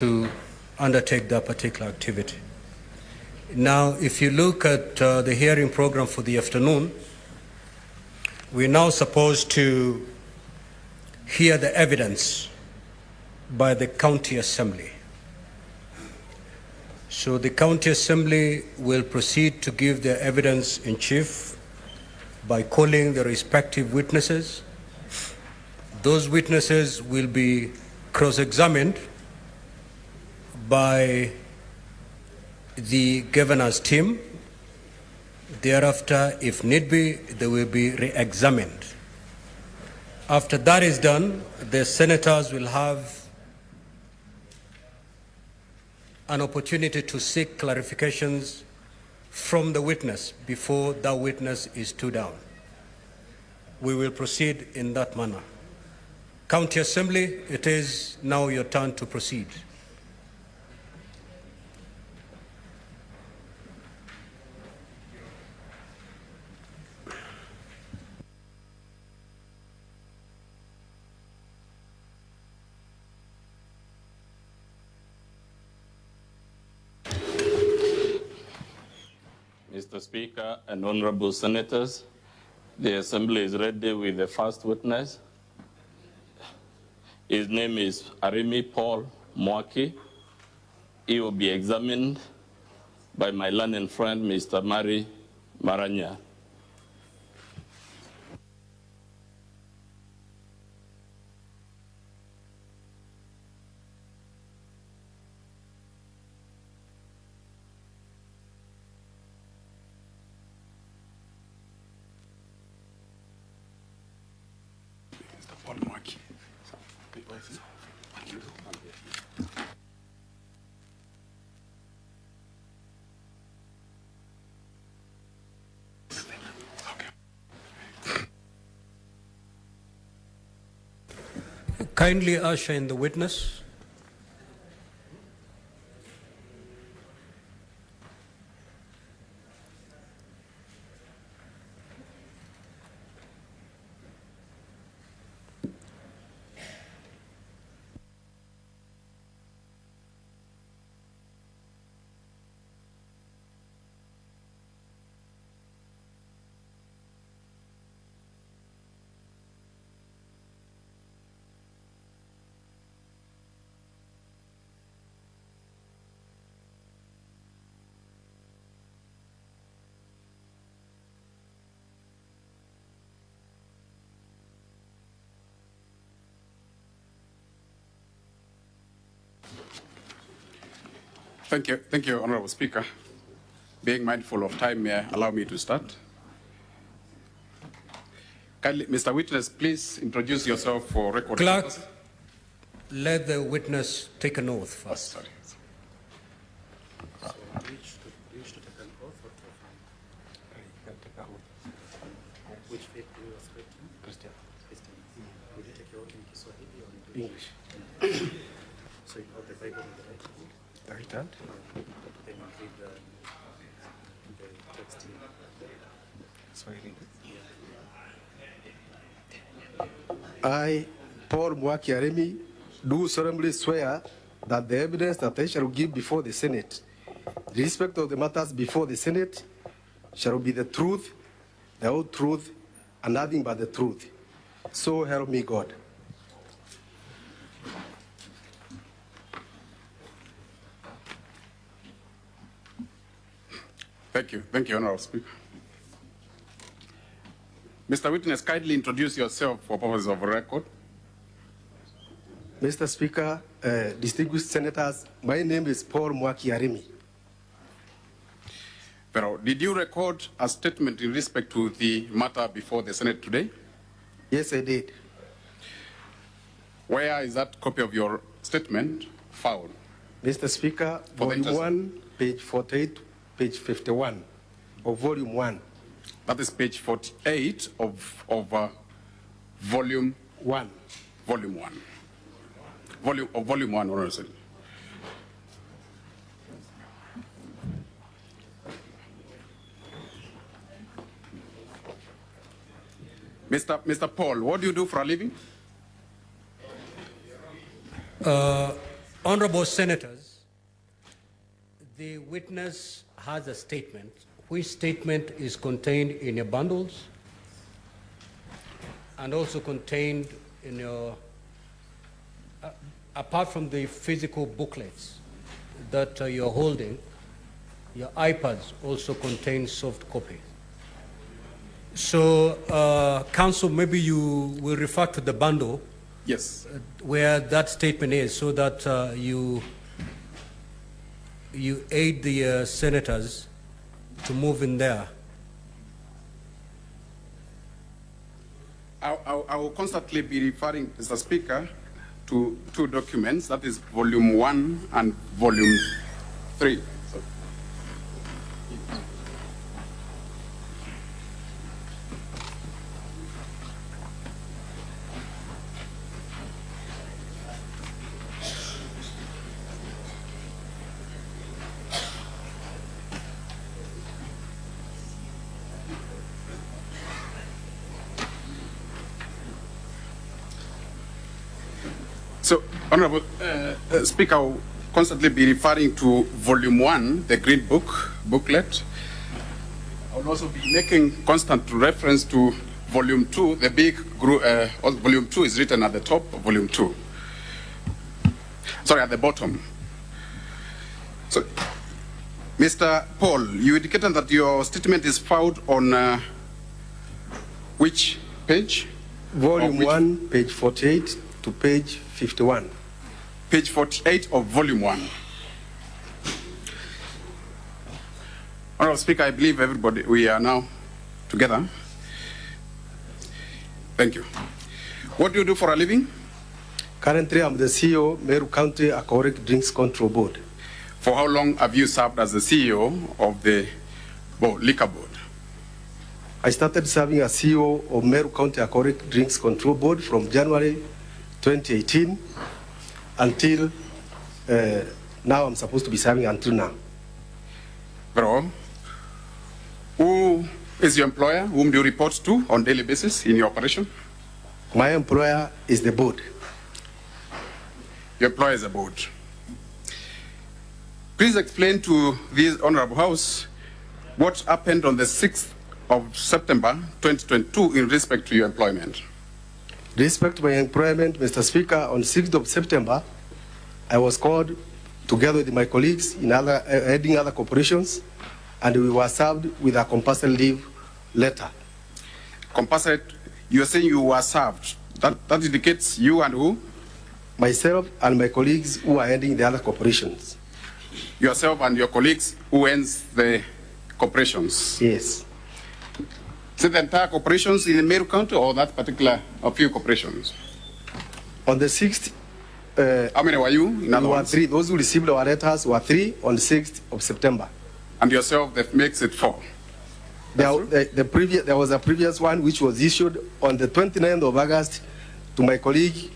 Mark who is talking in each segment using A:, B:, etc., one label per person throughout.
A: to undertake that particular activity. Now, if you look at the hearing program for the afternoon, we're now supposed to hear the evidence by the county assembly. So the county assembly will proceed to give their evidence in chief by calling the respective witnesses. Those witnesses will be cross-examined by the governor's team. Thereafter, if need be, they will be re-examined. After that is done, the senators will have an opportunity to seek clarifications from the witness before that witness is stood down. We will proceed in that manner. County Assembly, it is now your turn to proceed.
B: Mr. Speaker and honorable senators, the assembly is ready with the first witness. His name is Arimi Paul Mwaki. He will be examined by my learned friend, Mr. Mari Maranya.
A: Kindly usher in the witness.
C: Thank you, Honorable Speaker. Being mindful of time, may allow me to start. Kindly, Mr. Witness, please introduce yourself for record.
A: Clerk, let the witness take an oath first.
C: Sorry.
D: Which faith do you ascribe to? Christian. Would you take your oath in Kiswahili or in English? So you hold the Bible in the right hand?
E: The right hand?
D: Then you read the text in
E: Swahili.
F: I, Paul Mwaki Arimi, do solemnly swear that the evidence that I shall give before the Senate, the respect of the matters before the Senate, shall be the truth, the whole truth, and nothing but the truth. So help me God.
C: Thank you, Honorable Speaker. Mr. Witness, kindly introduce yourself for purposes of record.
F: Mr. Speaker, distinguished senators, my name is Paul Mwaki Arimi.
C: Pero, did you record a statement in respect to the matter before the Senate today?
F: Yes, I did.
C: Where is that copy of your statement found?
F: Mr. Speaker, volume 1, page 48, page 51 of volume 1.
C: That is page 48 of volume
F: 1.
C: Volume 1. Volume 1, honestly. Mr. Paul, what do you do for a living?
A: Honorable Senators, the witness has a statement. Which statement is contained in your bundles and also contained in your, apart from the physical booklets that you're holding, your iPads also contain soft copies. So, Council, maybe you will refer to the bundle.
C: Yes.
A: Where that statement is, so that you aid the senators to move in there.
C: I will constantly be referring, Mr. Speaker, to two documents, that is Volume 1 and Volume 3. So, Honorable Speaker, I will constantly be referring to Volume 1, the Green booklet. I will also be making constant reference to Volume 2, the big Volume 2 is written at the top of Volume 2. Sorry, at the bottom. So, Mr. Paul, you indicated that your statement is found on which page?
F: Volume 1, page 48 to page 51.
C: Page 48 of Volume 1. Honorable Speaker, I believe everybody, we are now together. Thank you. What do you do for a living?
F: Currently, I'm the CEO, Meru County Alcoholic Drinks Control Board.
C: For how long have you served as the CEO of the Liquor Board?
F: I started serving as CEO of Meru County Alcoholic Drinks Control Board from January 2018 until now. I'm supposed to be serving until now.
C: Very well. Who is your employer? Whom do you report to on a daily basis in your operation?
F: My employer is the board.
C: Your employer is the board. Please explain to this Honorable House what happened on the 6th of September 2022 in respect to your employment.
F: Respect to my employment, Mr. Speaker, on 6th of September, I was called together with my colleagues in heading other corporations, and we were served with a compulsory leave letter.
C: Compulsory, you are saying you were served. That indicates you and who?
F: Myself and my colleagues who are heading the other corporations.
C: Yourself and your colleagues who ends the corporations?
F: Yes.
C: Is it the entire corporations in Meru County or that particular a few corporations?
F: On the 6th,
C: how many were you? In other
F: we were
C: words?
F: 3. Those who received our letters were 3 on the 6th of September.
C: And yourself, that makes it 4.
F: There was a previous one which was issued on the 29th of August to my colleague,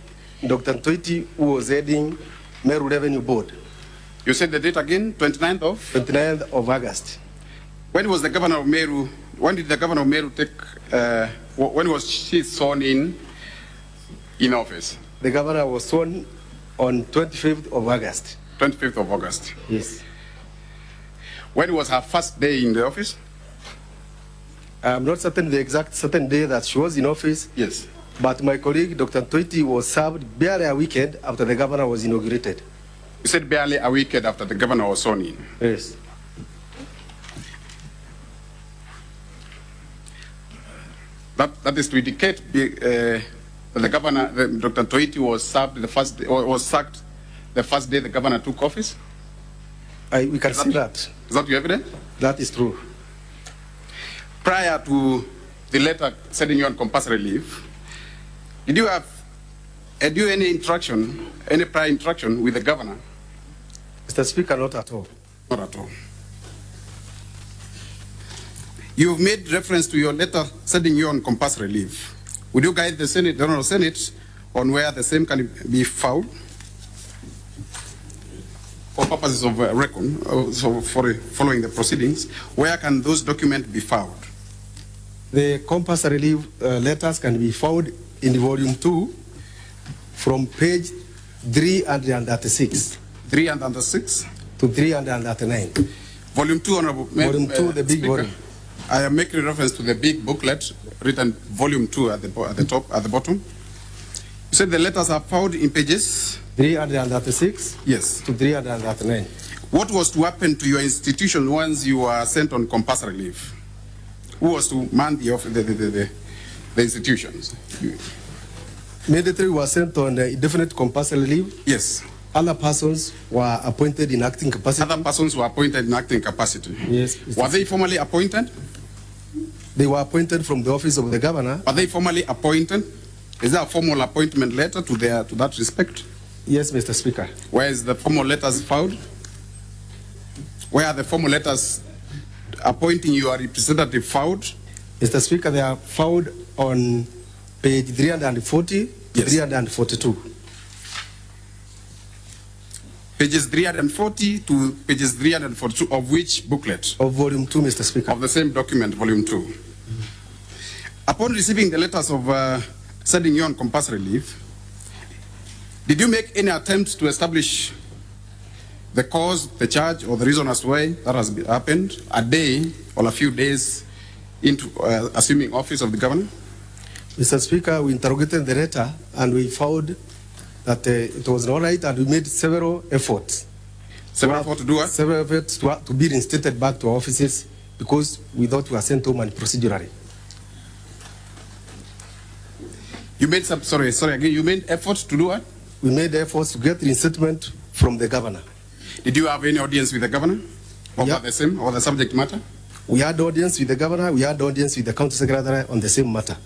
F: Dr. Ntoiti, who was heading Meru Revenue Board.
C: You said the date again, 29th of?
F: 29th of August.
C: When was the governor of Meru, when did the governor of Meru take, when was she sworn in office?
F: The governor was sworn on 25th of August.
C: 25th of August.
F: Yes.
C: When was her first day in the office?
F: I'm not certain the exact certain day that she was in office.
C: Yes.
F: But my colleague, Dr. Ntoiti, was served barely a weekend after the governor was inaugurated.
C: You said barely a weekend after the governor was sworn in.
F: Yes.
C: That is to indicate that the governor, Dr. Ntoiti, was served the first day, or was sacked the first day the governor took office.
F: We can see that.
C: Is that your evidence?
F: That is true.
C: Prior to the letter setting you on compulsory leave, did you have any interaction, any prior interaction with the governor?
F: Mr. Speaker, not at all.
C: Not at all. You've made reference to your letter setting you on compulsory leave. Would you guide the Senate, the Honorable Senate, on where the same can be found? For purposes of record, so for following the proceedings, where can those documents be found?
F: The compulsory leave letters can be found in Volume 2 from page 336.
C: 306
F: to 339.
C: Volume 2, Honorable
F: Volume 2, the big
C: Speaker,
F: volume.
C: I am making reference to the big booklet written Volume 2 at the top, at the bottom. You said the letters are found in pages?
F: 336
C: Yes.
F: to 339.
C: What was to happen to your institution once you were sent on compulsory leave? Who was to man the institutions?
F: Immediately we were sent on indefinite compulsory leave.
C: Yes.
F: Other persons were appointed in acting capacity.
C: Other persons were appointed in acting capacity.
F: Yes.
C: Were they formally appointed?
F: They were appointed from the office of the governor.
C: Were they formally appointed? Is there a formal appointment letter to that respect?
F: Yes, Mr. Speaker.
C: Where is the formal letters found? Where are the formal letters appointing your representative found?
F: Mr. Speaker, they are found on page 340 to
C: Yes.
F: 342.
C: Pages 340 to pages 342 of which booklet?
F: Of volume 2, Mr. Speaker.
C: Of the same document, volume 2. Upon receiving the letters of sending you on compulsory leave, did you make any attempt to establish the cause, the charge, or the reason as to why that has happened a day or a few days into assuming office of the governor?
F: Mr. Speaker, we interrogated the letter and we found that it was not right, and we made several efforts.
C: Several efforts to do what?
F: Several efforts to be reinstated back to our offices because we thought we were sent home and procedurally.
C: You made some, sorry again, you made efforts to do what?
F: We made efforts to get reinstatement from the governor.
C: Did you have any audience with the governor over
F: Yeah.
C: the same, or the subject matter?
F: We had audience with the governor, we had audience with the county secretary on the same matter.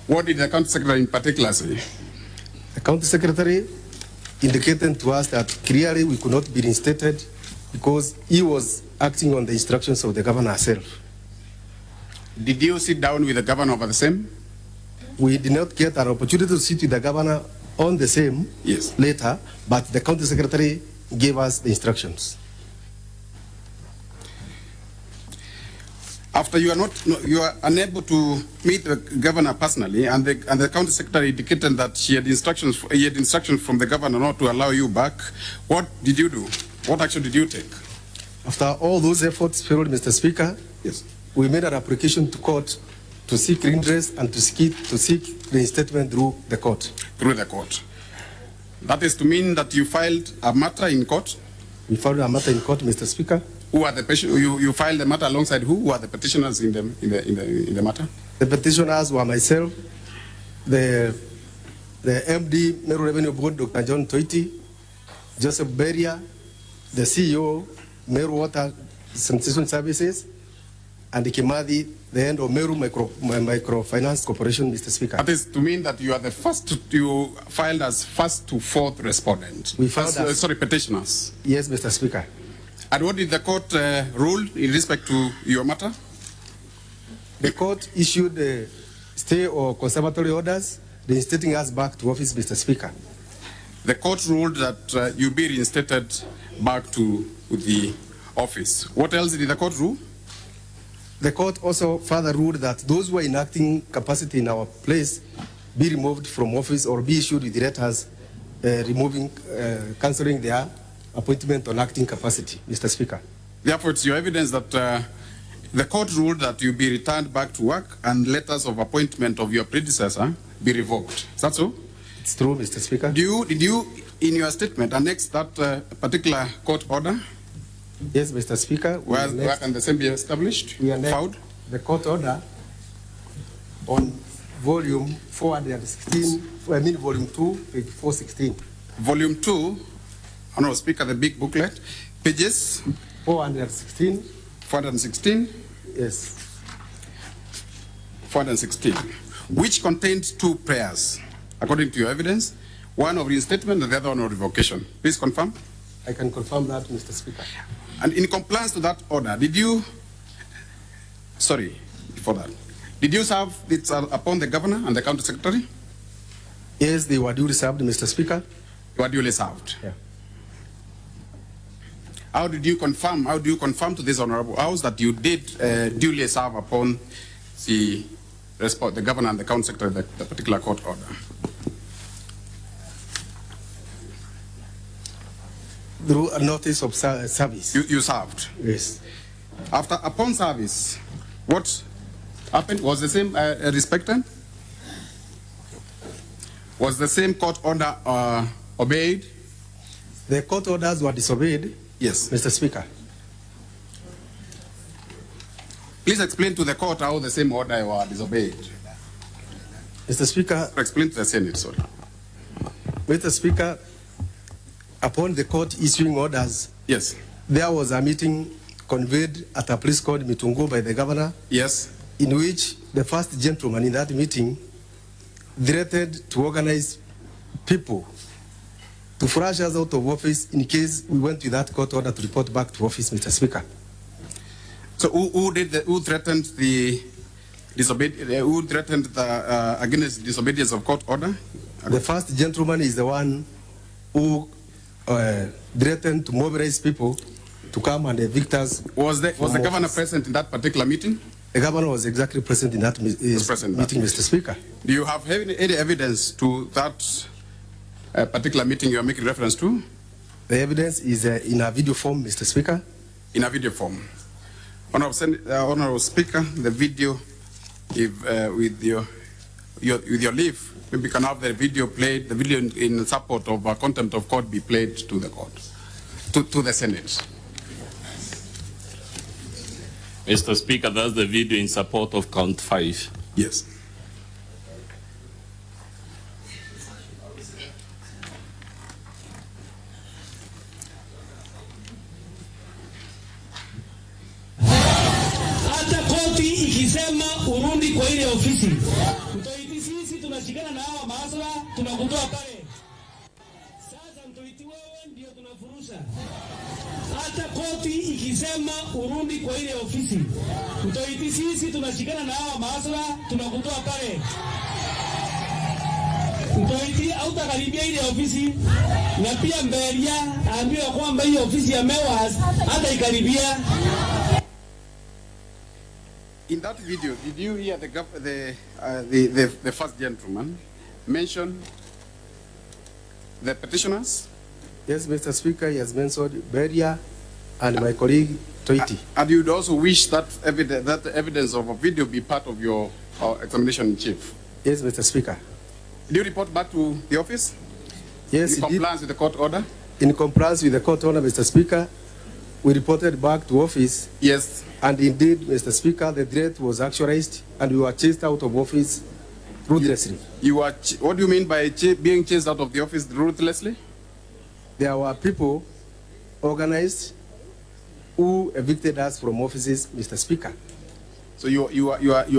C: What did the county secretary in particular say?
F: The county secretary indicated to us that clearly we could not be reinstated because he was acting on the instructions of the governor herself.
C: Did you sit down with the governor over the same?
F: We did not get an opportunity to sit with the governor on the same
C: Yes.
F: later, but the county secretary gave us the instructions.
C: After you are unable to meet the governor personally, and the county secretary indicated that he had instructions from the governor not to allow you back, what did you do? What action did you take?
F: After all those efforts failed, Mr. Speaker,
C: Yes.
F: we made an application to court to seek redress and to seek reinstatement through the court.
C: Through the court. That is to mean that you filed a matter in court.
F: We filed a matter in court, Mr. Speaker.
C: Who are the you filed the matter alongside who? Who are the petitioners in the matter?
F: The petitioners were myself, the MD, Meru Revenue Board, Dr. John Toiti, Joseph Beria, the CEO, Meru Water Sanitation Services, and the Kimadi, the end of Meru Microfinance Corporation, Mr. Speaker.
C: That is to mean that you are the first, you filed as first to fourth respondent.
F: We filed as,
C: sorry, petitioners.
F: Yes, Mr. Speaker.
C: And what did the court rule in respect to your matter?
F: The court issued a stay or conservatory orders reinstating us back to office, Mr. Speaker.
C: The court ruled that you be reinstated back to the office. What else did the court rule?
F: The court also further ruled that those who are in acting capacity in our place be removed from office or be issued with letters cancelling their appointment on acting capacity, Mr. Speaker.
C: Therefore, it's your evidence that the court ruled that you be returned back to work and letters of appointment of your predecessor be revoked. Is that so?
F: It's true, Mr. Speaker.
C: Did you, in your statement, annex that particular court order?
F: Yes, Mr. Speaker.
C: Where can the same be established?
F: We annexed
C: Found?
F: the court order on volume 416, volume 2, page 416.
C: Volume 2, Honorable Speaker, the big booklet, pages?
F: 416.
C: 416?
F: Yes.
C: 416, which contained two prayers, according to your evidence, one of reinstatement and the other one of revocation. Please confirm.
F: I can confirm that, Mr. Speaker.
C: And in compliance to that order, did you, sorry, before that, did you serve it upon the governor and the county secretary?
F: Yes, they were duly served, Mr. Speaker.
C: You were duly served.
F: Yeah.
C: How do you confirm to this honorable house that you did duly serve upon the governor and the county secretary, the particular court order?
F: through a notice of service.
C: You served.
F: Yes.
C: Upon service, what happened? Was the same respected? Was the same court order obeyed?
F: The court orders were disobeyed.
C: Yes.
F: Mr. Speaker.
C: Please explain to the court how the same order were disobeyed.
F: Mr. Speaker.
C: Explain to the Senate, sorry.
F: Mr. Speaker, upon the court issuing orders,
C: yes,
F: there was a meeting convened at a place called Mitungu by the governor.
C: Yes.
F: In which the first gentleman in that meeting threatened to organize people to flush us out of office in case we went to that court order to report back to office, Mr. Speaker.
C: So who threatened the against disobedience of court order?
F: The first gentleman is the one who threatened to mobilize people to come and evict us.
C: Was the governor present in that particular meeting?
F: The governor was exactly present in that meeting, Mr. Speaker.
C: Do you have any evidence to that particular meeting you are making reference to?
F: The evidence is in a video form, Mr. Speaker.
C: In a video form. Honorable Speaker, the video, with your leave, maybe can have the video played, the video in support of contempt of court be played to the court, to the Senate.
B: Mr. Speaker, that's the video in support of count 5.
C: Yes.
G: Hata koti ikisema urundi kwa ile ofisi, mtoiti sisi tunashikana na hawa maasra tunakutoa pale. Sasa mtoiti wewe ndio tunafurusha. Hata koti ikisema urundi kwa ile ofisi, mtoiti sisi tunashikana na hawa maasra tunakutoa pale. Mtoiti hautakaribia ile ofisi, na pia Mberia aambiwa kwamba hiyo ofisi ya MEWAS hata ikaribia.
C: In that video, did you hear the first gentleman mention the petitioners?
F: Yes, Mr. Speaker, he has mentioned Beria and my colleague Toiti.
C: And you'd also wish that evidence of a video be part of your examination in chief?
F: Yes, Mr. Speaker.
C: Did you report back to the office?
F: Yes,
C: in compliance with the court order?
F: In compliance with the court order, Mr. Speaker, we reported back to office.
C: Yes.
F: And indeed, Mr. Speaker, the threat was actualized and we were chased out of office ruthlessly.
C: What do you mean by being chased out of the office ruthlessly?
F: There were people organized who evicted us from offices, Mr. Speaker.
C: So you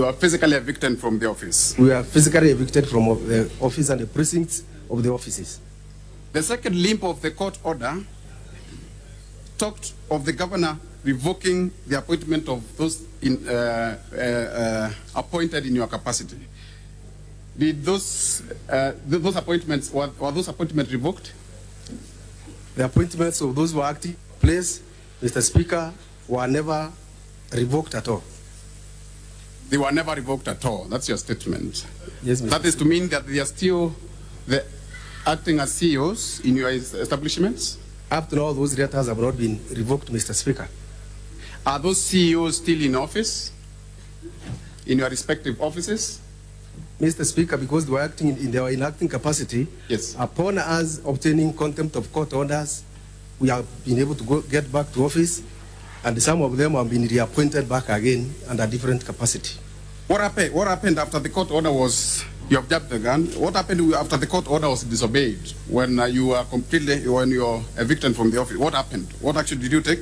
C: are physically evicted from the office?
F: We are physically evicted from the office and the precincts of the offices.
C: The second limb of the court order talked of the governor revoking the appointment of those appointed in your capacity. Did those appointments, were those appointments revoked?
F: The appointments of those who were acting place, Mr. Speaker, were never revoked at all.
C: They were never revoked at all. That's your statement.
F: Yes, Mr.
C: That is to mean that they are still acting as CEOs in your establishments?
F: Up to now, those letters have not been revoked, Mr. Speaker.
C: Are those CEOs still in office, in your respective offices?
F: Mr. Speaker, because they were acting in their inacting capacity,
C: yes.
F: Upon us obtaining contempt of court orders, we have been able to get back to office, and some of them have been reappointed back again under different capacity.
C: What happened after the court order was, you have jumped the gun, what happened after the court order was disobeyed, when you were when you were evicted from the office? What happened? What action did you take?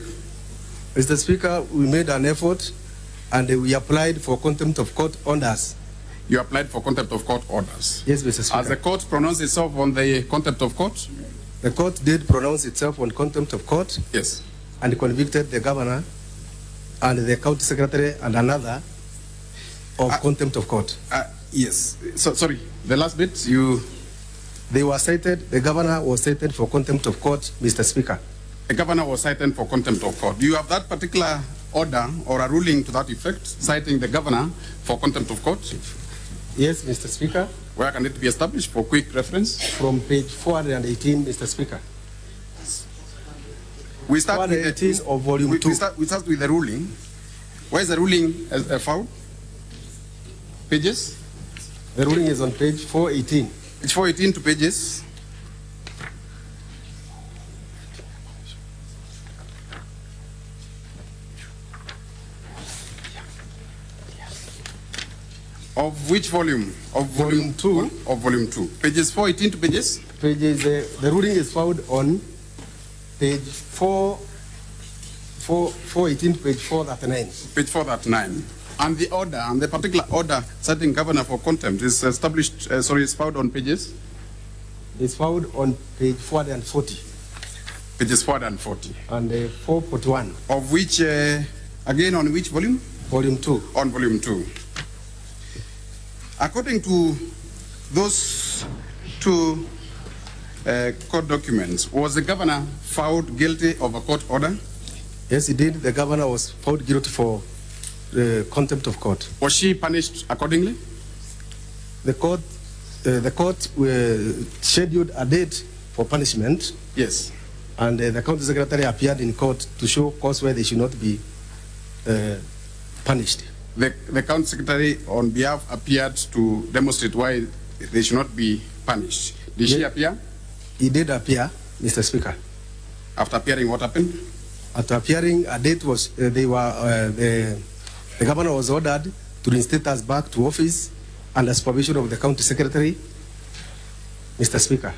F: Mr. Speaker, we made an effort and we applied for contempt of court orders.
C: You applied for contempt of court orders?
F: Yes, Mr. Speaker.
C: Has the court pronounced itself on the contempt of court?
F: The court did pronounce itself on contempt of court.
C: Yes.
F: And convicted the governor and the county secretary and another of contempt of court.
C: Yes. So, sorry, the last bit,
F: They were cited, the governor was cited for contempt of court, Mr. Speaker.
C: The governor was cited for contempt of court. Do you have that particular order or a ruling to that effect, citing the governor for contempt of court?
F: Yes, Mr. Speaker.
C: Where can it be established for quick reference?
F: From page 418, Mr. Speaker.
C: We start with
F: 418 of volume 2.
C: We start with the ruling. Where is the ruling found? Pages?
F: The ruling is on page 418.
C: Page 418 to pages. Of which volume? Of volume 2. Of volume 2. Pages 418 to pages?
F: Pages, the ruling is found on page 418 to page 439.
C: Page 439. And the order, and the particular order setting governor for contempt is established, is found on pages?
F: It's found on page 440.
C: Pages 440.
F: And 441.
C: Of which, again, on which volume?
F: Volume 2.
C: On volume 2. According to those two court documents, was the governor found guilty of a court order?
F: Yes, he did. The governor was found guilty for contempt of court.
C: Was she punished accordingly?
F: The court scheduled a date for punishment.
C: Yes.
F: And the county secretary appeared in court to show cause why they should not be punished.
C: The county secretary on behalf appeared to demonstrate why they should not be punished. Did she appear?
F: He did appear, Mr. Speaker.
C: After appearing, what happened?
F: After appearing, a date was, the governor was ordered to reinstate us back to office under supervision of the county secretary, Mr. Speaker.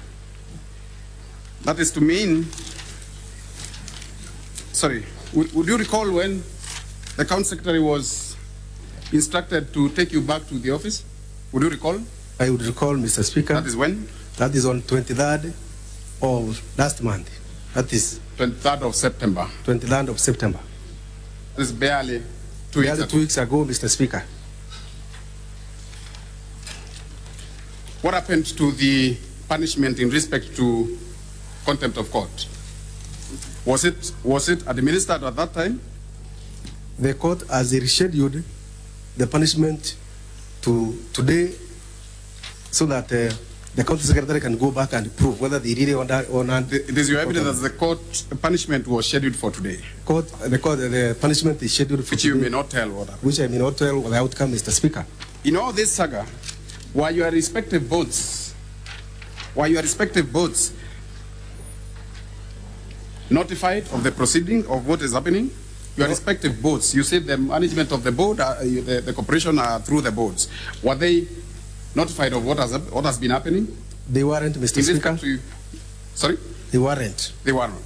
C: That is to mean, sorry, would you recall when the county secretary was instructed to take you back to the office? Would you recall?
F: I would recall, Mr. Speaker.
C: That is when?
F: That is on 23rd of last month. That is
C: 23rd of September.
F: 23rd of September.
C: This is barely 2 weeks ago.
F: 2 weeks ago, Mr. Speaker.
C: What happened to the punishment in respect to contempt of court? Was it administered at that time?
F: The court has rescheduled the punishment to today so that the county secretary can go back and prove whether they really honored.
C: It is your evidence that the court punishment was scheduled for today.
F: The punishment is scheduled for
C: which
F: today.
C: You may not tell what happened.
F: Which I may not tell what the outcome, Mr. Speaker.
C: In all this saga, were your respective boards notified of the proceeding of what is happening? Your respective boards, you said the management of the board, the corporation are through the boards. Were they notified of what has been happening?
F: They weren't, Mr. Speaker.
C: Sorry?
F: They weren't.
C: They were not.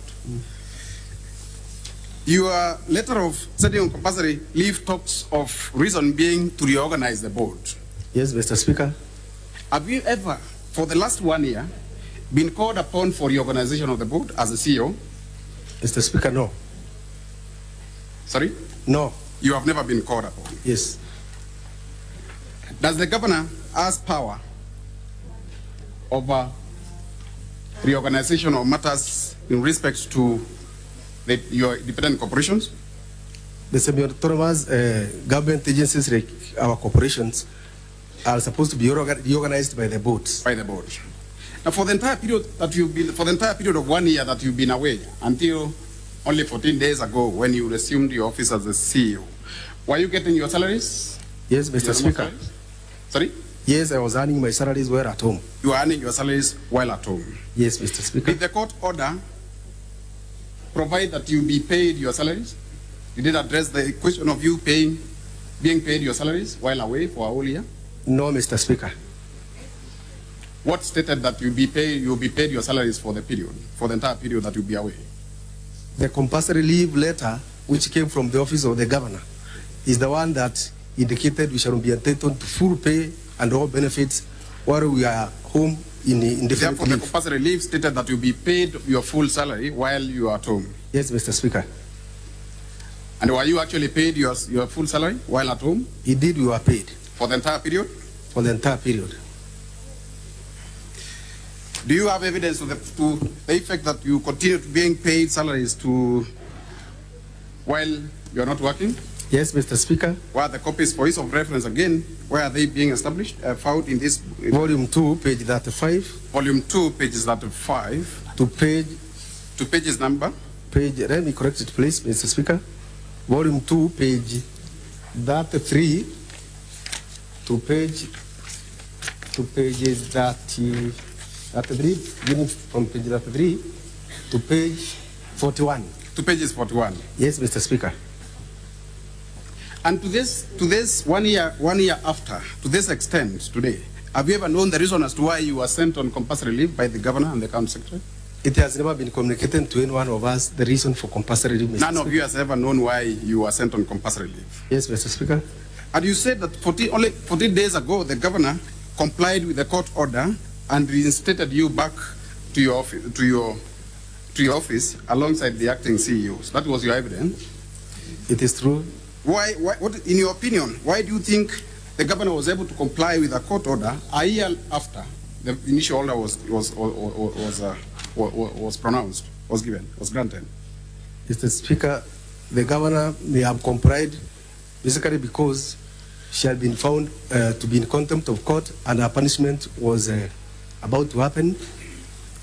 C: Your letter of setting on compulsory leave talks of reason being to reorganize the board.
F: Yes, Mr. Speaker.
C: Have you ever, for the last 1 year, been called upon for reorganization of the board as a CEO?
F: Mr. Speaker, no.
C: Sorry?
F: No.
C: You have never been called upon?
F: Yes.
C: Does the governor have power over reorganization of matters in respect to your independent corporations?
F: The semi-autonomous government agencies like our corporations are supposed to be reorganized by the boards.
C: By the board. Now, for the entire period of 1 year that you've been away, until only 14 days ago when you assumed your office as the CEO, were you getting your salaries?
F: Yes, Mr. Speaker.
C: Sorry?
F: Yes, I was earning my salaries while at home.
C: You were earning your salaries while at home?
F: Yes, Mr. Speaker.
C: Did the court order provide that you be paid your salaries? Did it address the question of you being paid your salaries while away for a whole year?
F: No, Mr. Speaker.
C: What stated that you'll be paid your salaries for the entire period that you'll be away?
F: The compulsory leave letter, which came from the office of the governor, is the one that indicated we shall be entitled to full pay and all benefits while we are home in indefinite
C: Therefore,
F: leave.
C: the compulsory leave stated that you'll be paid your full salary while you are at home?
F: Yes, Mr. Speaker.
C: And were you actually paid your full salary while at home?
F: Indeed, we were paid.
C: For the entire period?
F: For the entire period.
C: Do you have evidence to the effect that you continued being paid salaries while you are not working?
F: Yes, Mr. Speaker.
C: Where are the copies for ease of reference again? Where are they being established? Found in this?
F: Volume 2, page 35.
C: Volume 2, pages 35.
F: To pages
C: number?
F: page, let me correct it please, Mr. Speaker. Volume 2, page 33 to pages 33, beginning from page 33 to page 41.
C: To pages 41.
F: Yes, Mr. Speaker.
C: And to this 1 year after, to this extent today, have you ever known the reason as to why you were sent on compulsory leave by the governor and the county secretary?
F: It has never been communicated to any one of us the reason for compulsory leave, Mr.
C: None
F: Speaker.
C: of you has ever known why you were sent on compulsory leave.
F: Yes, Mr. Speaker.
C: And you said that only 14 days ago, the governor complied with the court order and reinstated you back to your office alongside the acting CEOs. That was your evidence.
F: It is true.
C: What, in your opinion, why do you think the governor was able to comply with a court order a year after the initial order was granted?
F: Mr. Speaker, the governor may have complied basically because she had been found to be in contempt of court and her punishment was about to happen.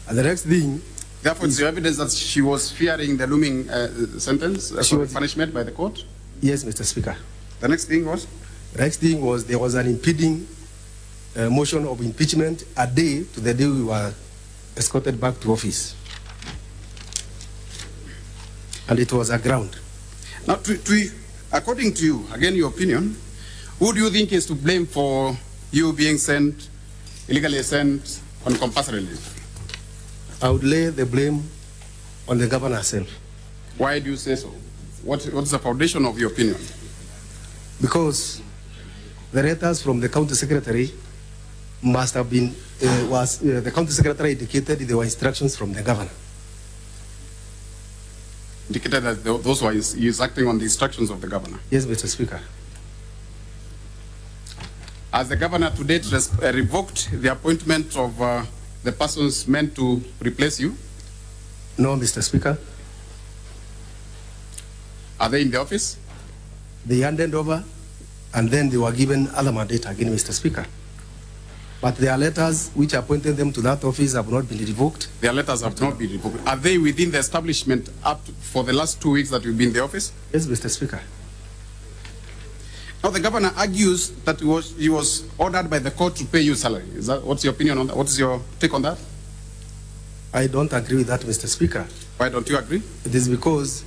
F: And the next thing,
C: therefore, it's your evidence that she was fearing the looming sentence, punishment by the court?
F: Yes, Mr. Speaker.
C: The next thing was?
F: The next thing was there was an impeding motion of impeachment a day to the day we were escorted back to office. And it was a ground.
C: Now, according to you, again your opinion, who do you think is to blame for you being illegally sent on compulsory leave?
F: I would lay the blame on the governor herself.
C: Why do you say so? What's the foundation of your opinion?
F: Because the letters from the county secretary must have been, the county secretary indicated there were instructions from the governor.
C: Indicated that those were he's acting on the instructions of the governor?
F: Yes, Mr. Speaker.
C: Has the governor to date revoked the appointment of the persons meant to replace you?
F: No, Mr. Speaker.
C: Are they in the office?
F: They handed over and then they were given other mandate again, Mr. Speaker. But their letters which appointed them to that office have not been revoked.
C: Their letters have not been revoked. Are they within the establishment for the last 2 weeks that you've been in the office?
F: Yes, Mr. Speaker.
C: Now the governor argues that he was ordered by the court to pay you salary. What's your opinion on that? What is your take on that?
F: I don't agree with that, Mr. Speaker.
C: Why don't you agree?
F: It is because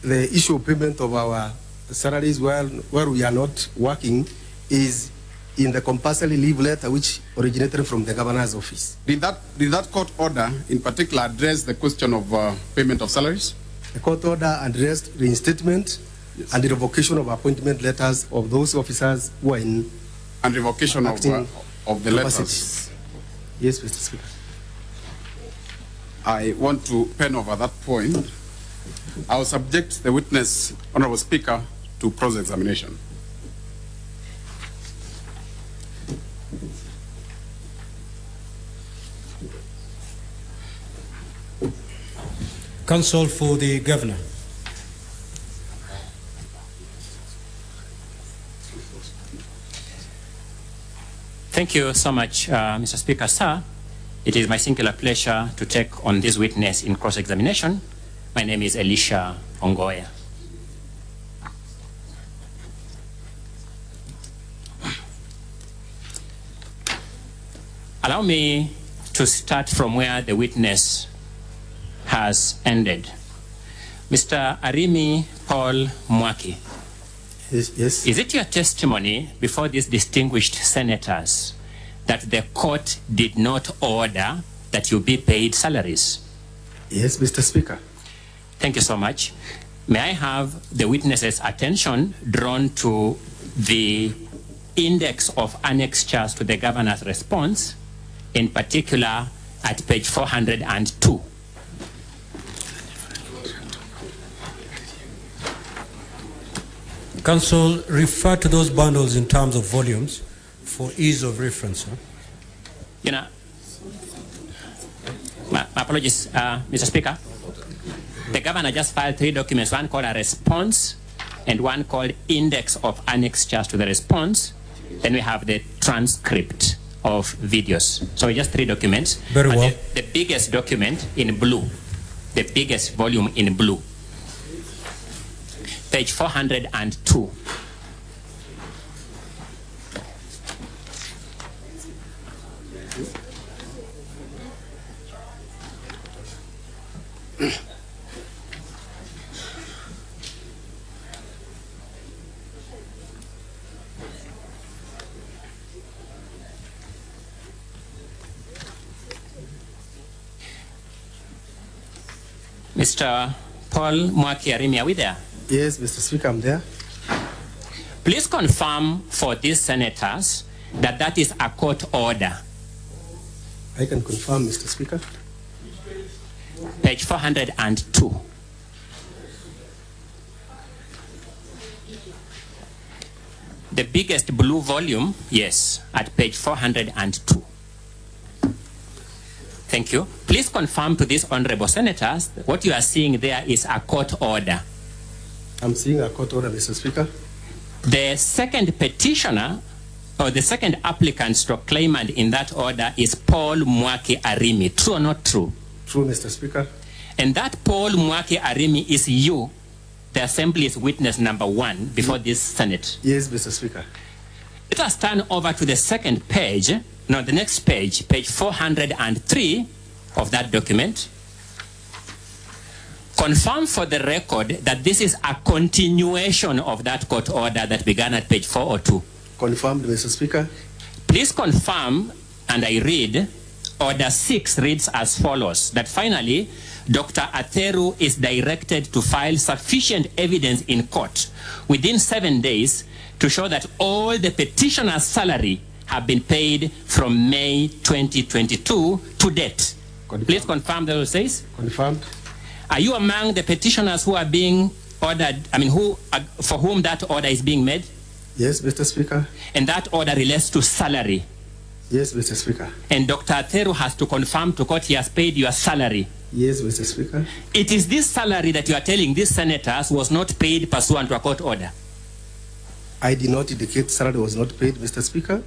F: the issue of payment of our salaries where we are not working is in the compulsory leave letter which originated from the governor's office.
C: Did that court order in particular address the question of payment of salaries?
F: The court order addressed reinstatement and the revocation of appointment letters of those officers who are in
C: and revocation of the letters.
F: Yes, Mr. Speaker.
C: I want to pen over that point. I will subject the witness, Honorable Speaker, to cross-examination.
A: Counsel for the governor.
H: Thank you so much, Mr. Speaker. Sir, it is my singular pleasure to take on this witness in cross-examination. My name is Elisha Ongoya. Allow me to start from where the witness has ended. Mr. Arimi Paul Mwaki.
F: Yes.
H: Is it your testimony before these distinguished senators that the court did not order that you be paid salaries?
F: Yes, Mr. Speaker.
H: Thank you so much. May I have the witness's attention drawn to the index of annexures to the governor's response, in particular at page 402.
A: Counsel, refer to those bundles in terms of volumes for ease of reference. Huh?
H: You know, my apologies, Mr. Speaker. The governor just filed 3 documents, one called a response and one called index of annexures to the response. Then we have the transcript of videos. So just 3 documents.
A: Very well.
H: The biggest document in blue the biggest volume in blue. Page 402. Mr. Paul Mwaki Arimi, are we there?
F: Yes, Mr. Speaker, I'm there.
H: Please confirm for these senators that that is a court order.
F: I can confirm, Mr. Speaker.
H: Page 402. The biggest blue volume, yes, at page 402. Thank you. Please confirm to these honorable senators that what you are seeing there is a court order.
F: I'm seeing a court order, Mr. Speaker.
H: The second petitioner or the second applicant stroke claimant in that order is Paul Mwaki Arimi. True or not true?
F: True, Mr. Speaker.
H: And that Paul Mwaki Arimi is you, the Assembly's witness number 1 before this Senate.
F: Yes, Mr. Speaker.
H: Let us turn over to the second page, no, the next page, page 403 of that document. Confirm for the record that this is a continuation of that court order that began at page 402.
F: Confirmed, Mr. Speaker.
H: Please confirm, and I read, Order 6 reads as follows, that finally, Dr. Atheru is directed to file sufficient evidence in court within 7 days to show that all the petitioner's salary have been paid from May 2022 to date.
F: Confirmed.
H: Please confirm that it says.
F: Confirmed.
H: Are you among the petitioners who are being ordered, for whom that order is being made?
F: Yes, Mr. Speaker.
H: And that order relates to salary.
F: Yes, Mr. Speaker.
H: And Dr. Atheru has to confirm to court he has paid your salary.
F: Yes, Mr. Speaker.
H: It is this salary that you are telling these senators was not paid pursuant to a court order.
F: I did not indicate salary was not paid, Mr. Speaker.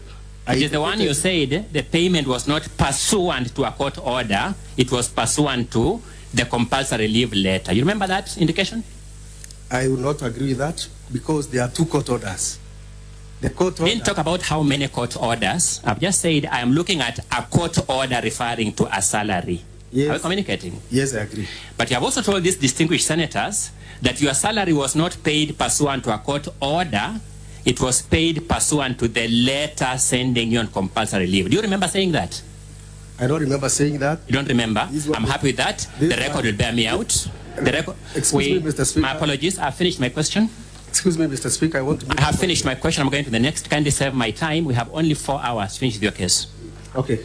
H: It is the one you said the payment was not pursuant to a court order. It was pursuant to the compulsory leave letter. You remember that indication?
F: I will not agree with that because there are 2 court orders. The court order.
H: Didn't talk about how many court orders. I've just said I am looking at a court order referring to a salary.
F: Yes.
H: Are we communicating?
F: Yes, I agree.
H: But you have also told these distinguished senators that your salary was not paid pursuant to a court order. It was paid pursuant to the letter sending you on compulsory leave. Do you remember saying that?
F: I don't remember saying that.
H: You don't remember? I'm happy with that. The record will bear me out. The record.
F: Excuse me, Mr. Speaker.
H: My apologies. I've finished my question.
F: Excuse me, Mr. Speaker.
H: I have finished my question. I'm going to the next. Kindly serve my time. We have only 4 hours to finish your case.
F: Okay.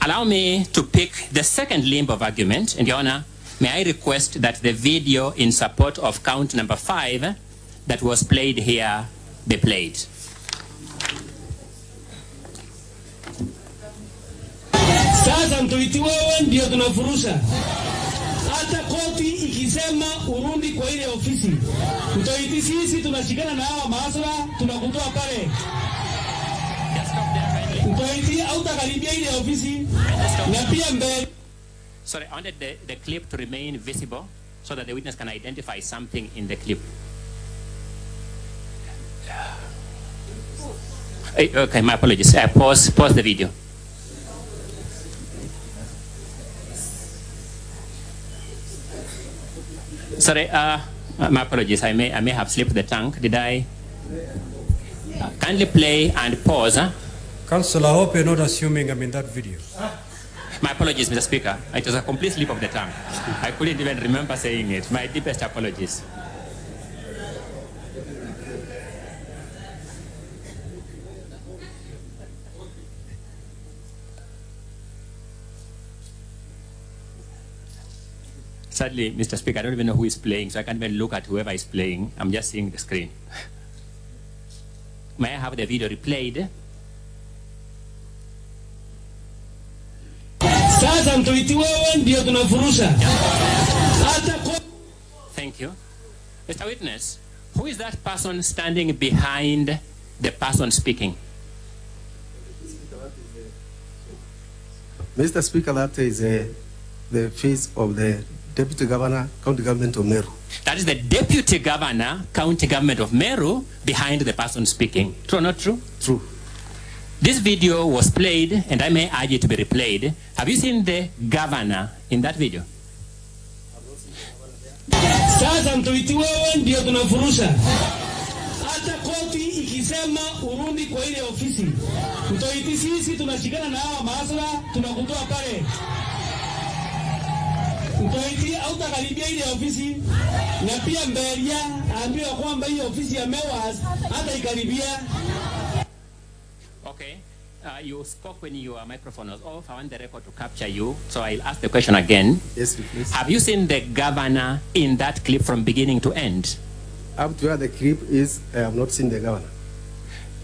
H: Allow me to pick the second limb of argument. And Your Honor, may I request that the video in support of count number 5 that was played here be played.
G: Sasa mtuiti wewe ndio tunafurusha. Hata koti ikisema urudi kwa ile ofisi. Mtuiti sisi tunashikana na hawa maasra tunakutoa pale. Mtuiti hautakaribia ile ofisi na pia mbele.
H: Sorry, I wanted the clip to remain visible so that the witness can identify something in the clip. Okay, my apologies. Pause the video. Sorry, my apologies. I may have slipped the tongue. Did I? Kindly play and pause.
A: Councillor, I hope you're not assuming I'm in that video.
H: My apologies, Mr. Speaker. It was a complete slip of the tongue. I couldn't even remember saying it. My deepest apologies. Sadly, Mr. Speaker, I don't even know who is playing, so I can't even look at whoever is playing. I'm just seeing the screen. May I have the video replayed?
G: Sasa mtuiti wewe ndio tunafurusha.
H: Thank you. Mr. Witness, who is that person standing behind the person speaking?
F: Mr. Speaker, that is the fees of the Deputy Governor, County Government of Meru.
H: That is the Deputy Governor, County Government of Meru, behind the person speaking. True or not true?
F: True.
H: This video was played, and I may urge it to be replayed. Have you seen the governor in that video?
G: Sasa mtuiti wewe ndio tunafurusha. Hata koti ikisema urudi kwa ile ofisi. Mtuiti sisi tunashikana na hawa maasra tunakutoa pale. Mtuiti hautakaribia ile ofisi na pia Mberia aambiwa kwamba hii ofisi ya MEWAS hata ikaribia.
H: Okay. You spoke when your microphone was off. I want the record to capture you, so I'll ask the question again.
F: Yes, please.
H: Have you seen the governor in that clip from beginning to end?
F: Up to where the clip is, I have not seen the governor.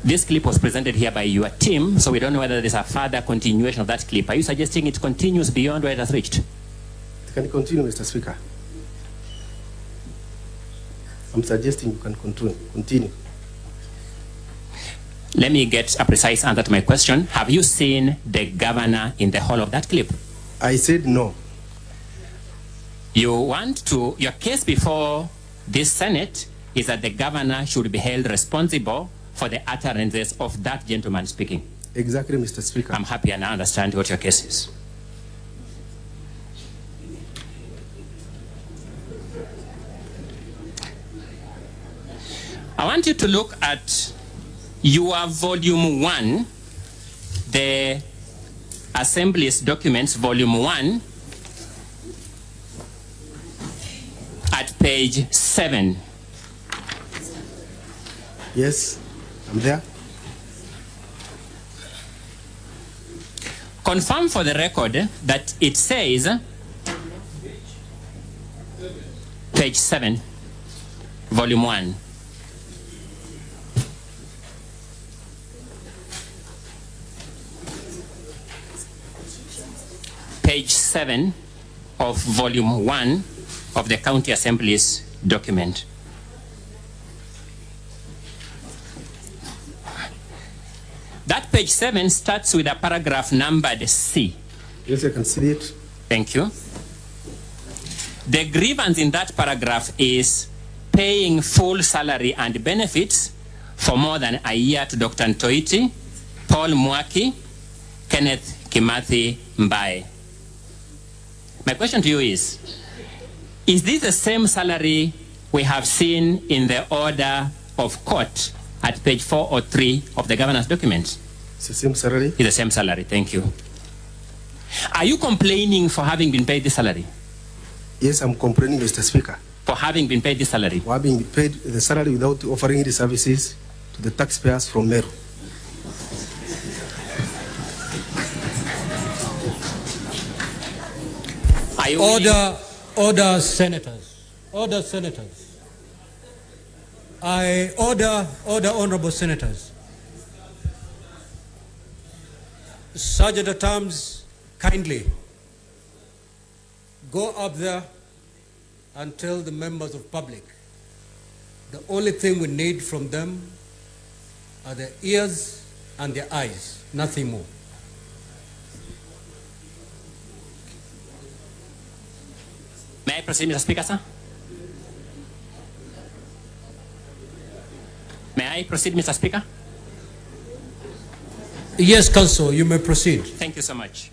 H: This clip was presented here by your team, so we don't know whether there's a further continuation of that clip. Are you suggesting it continues beyond where it has reached?
F: Can you continue, Mr. Speaker? I'm suggesting you can continue.
H: Let me get a precise answer to my question. Have you seen the governor in the whole of that clip?
F: I said no.
H: Your case before this Senate is that the governor should be held responsible for the utterances of that gentleman speaking.
F: Exactly, Mr. Speaker.
H: I'm happy and I understand what your case is. I want you to look at your volume 1, the Assembly's documents, volume 1, at page 7.
F: Yes, I'm there.
H: Confirm for the record that it says, page 7, volume 1. Page 7 of volume 1 of the County Assembly's document. That page 7 starts with a paragraph numbered C.
F: Yes, I can see it.
H: Thank you. The grievance in that paragraph is paying full salary and benefits for more than a year to Dr. Ntoiti, Paul Mwaki, Kenneth Kimathi Mbae. My question to you is this the same salary we have seen in the order of court at page 403 of the governor's document?
F: It's the same salary?
H: It's the same salary, thank you. Are you complaining for having been paid this salary?
F: Yes, I'm complaining, Mr. Speaker.
H: For having been paid this salary?
F: For having paid the salary without offering any services to the taxpayers from Meru.
A: Order, senators. Order, senators. I order, honorable senators. Sergeant at Arms, kindly go up there and tell the members of public the only thing we need from them are their ears and their eyes, nothing more.
H: May I proceed, Mr. Speaker, sir? May I proceed, Mr. Speaker?
A: Yes, Counsel, you may proceed.
H: Thank you so much.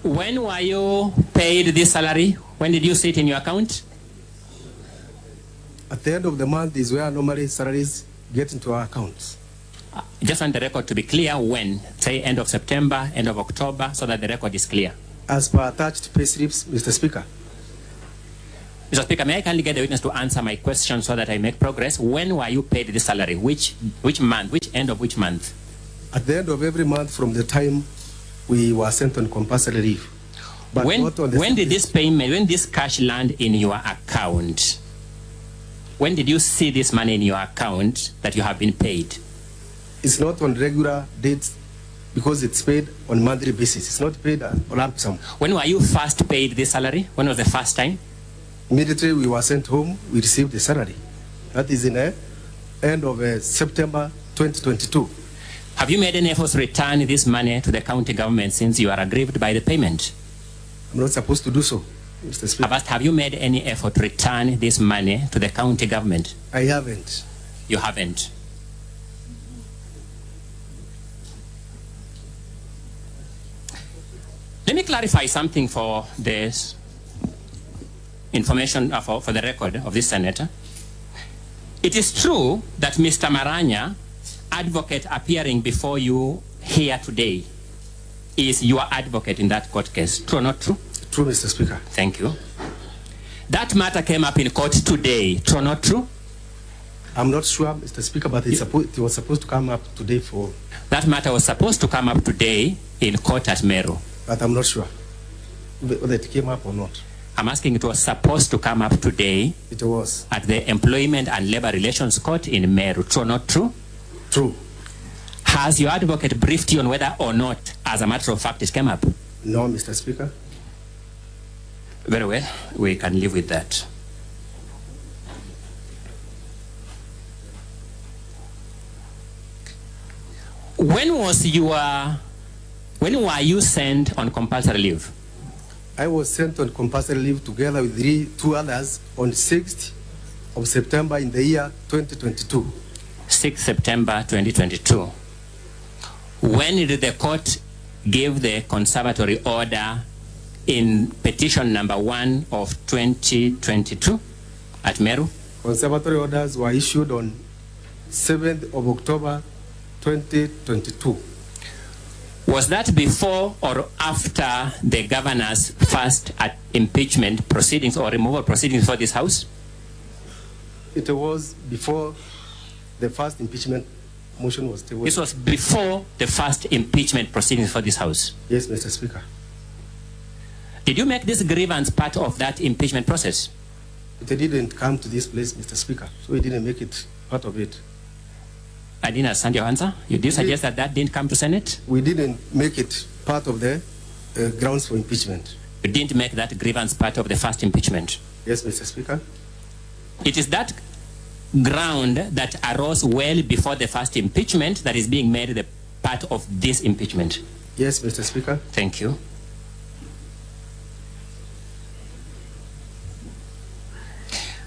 H: When were you paid this salary? When did you see it in your account?
F: At the end of the month is where normally salaries get into our accounts.
H: Just want the record to be clear when, say end of September, end of October, so that the record is clear.
F: As per attached pay slips, Mr. Speaker.
H: Mr. Speaker, may I kindly get the witness to answer my question so that I make progress? When were you paid this salary? Which month? Which end of which month?
F: At the end of every month from the time we were sent on compulsory leave. But when
H: did this payment, when this cash land in your account? When did you see this money in your account that you have been paid?
F: It's not on regular dates because it's paid on monthly basis. It's not paid on lump sum.
H: When were you first paid this salary? When was the first time?
F: Immediately we were sent home, we received the salary. That is in the end of September 2022.
H: Have you made any efforts to return this money to the county government since you are aggrieved by the payment?
F: I'm not supposed to do so, Mr. Speaker.
H: I've asked, have you made any effort to return this money to the county government?
F: I haven't.
H: You haven't. Let me clarify something for this information, for the record of this senator. It is true that Mr. Maranya, advocate appearing before you here today, is your advocate in that court case. True or not true?
F: True, Mr. Speaker.
H: Thank you. That matter came up in court today. True or not true?
F: I'm not sure, Mr. Speaker, but it was supposed to come up today for...
H: That matter was supposed to come up today in court at Meru.
F: But I'm not sure whether it came up or not.
H: I'm asking, it was supposed to come up today.
F: It was.
H: At the Employment and Labor Relations Court in Meru. True or not true?
F: True.
H: Has your advocate briefed you on whether or not, as a matter of fact, it came up?
F: No, Mr. Speaker.
H: Very well. We can live with that. When were you sent on compulsory leave?
F: I was sent on compulsory leave together with two others on 6th of September in the year 2022.
H: 6th September 2022. When did the court give the conservatory order in petition number 1 of 2022 at Meru?
F: Conservatory orders were issued on 7th of October 2022.
H: Was that before or after the governor's first impeachment proceedings or removal proceedings for this house?
F: It was before the first impeachment motion was tabled.
H: This was before the first impeachment proceedings for this house?
F: Yes, Mr. Speaker.
H: Did you make this grievance part of that impeachment process?
F: It didn't come to this place, Mr. Speaker, so we didn't make it part of it.
H: I didn't understand your answer. You did suggest that that didn't come to Senate?
F: We didn't make it part of the grounds for impeachment.
H: You didn't make that grievance part of the first impeachment?
F: Yes, Mr. Speaker.
H: It is that ground that arose well before the first impeachment that is being made the part of this impeachment?
F: Yes, Mr. Speaker.
H: Thank you.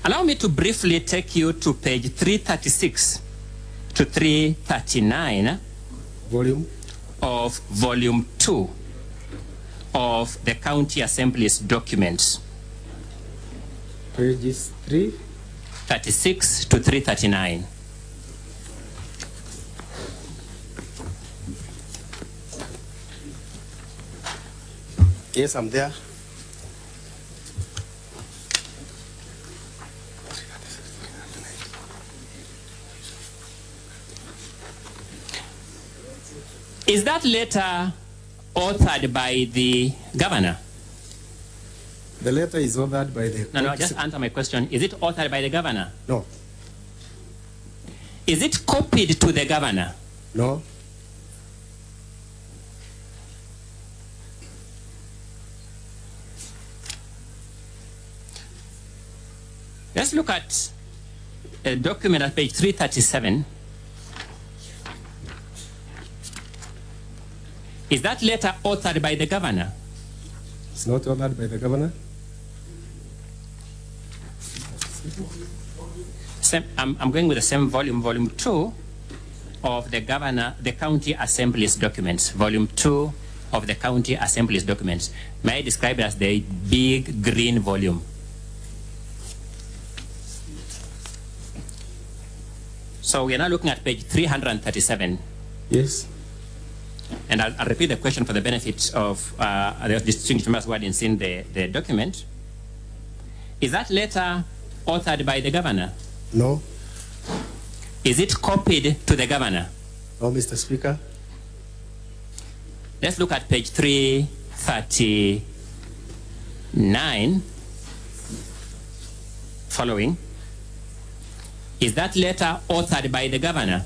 H: Allow me to briefly take you to page 336 to 339 of volume 2 of the County Assembly's documents.
F: Pages
H: 336 to 339.
F: Yes, I'm there.
H: Is that letter authored by the governor?
F: The letter is authored by the...
H: No, just answer my question. Is it authored by the governor?
F: No.
H: Is it copied to the governor?
F: No.
H: Let's look at a document at page 337. Is that letter authored by the governor?
F: It's not authored by the governor.
H: I'm going with the same volume, volume 2 of the County Assembly's documents. Volume 2 of the County Assembly's documents. May I describe it as the big green volume? So we are now looking at page 337.
F: Yes.
H: And I'll repeat the question for the benefit of the distinguished members who hadn't seen the document. Is that letter authored by the governor?
F: No.
H: Is it copied to the governor?
F: No, Mr. Speaker.
H: Let's look at page 339 following. Is that letter authored by the governor?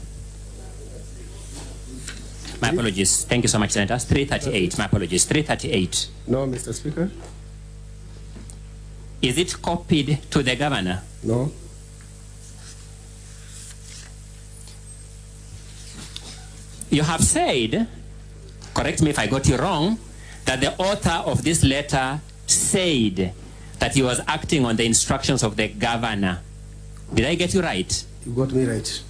H: My apologies. Thank you so much, Senator. 338. My apologies. 338.
F: No, Mr. Speaker.
H: Is it copied to the governor? you have said, correct me if I got you wrong, that the author of this letter said that he was acting on the instructions of the governor. Did I get you right?
F: You got me right.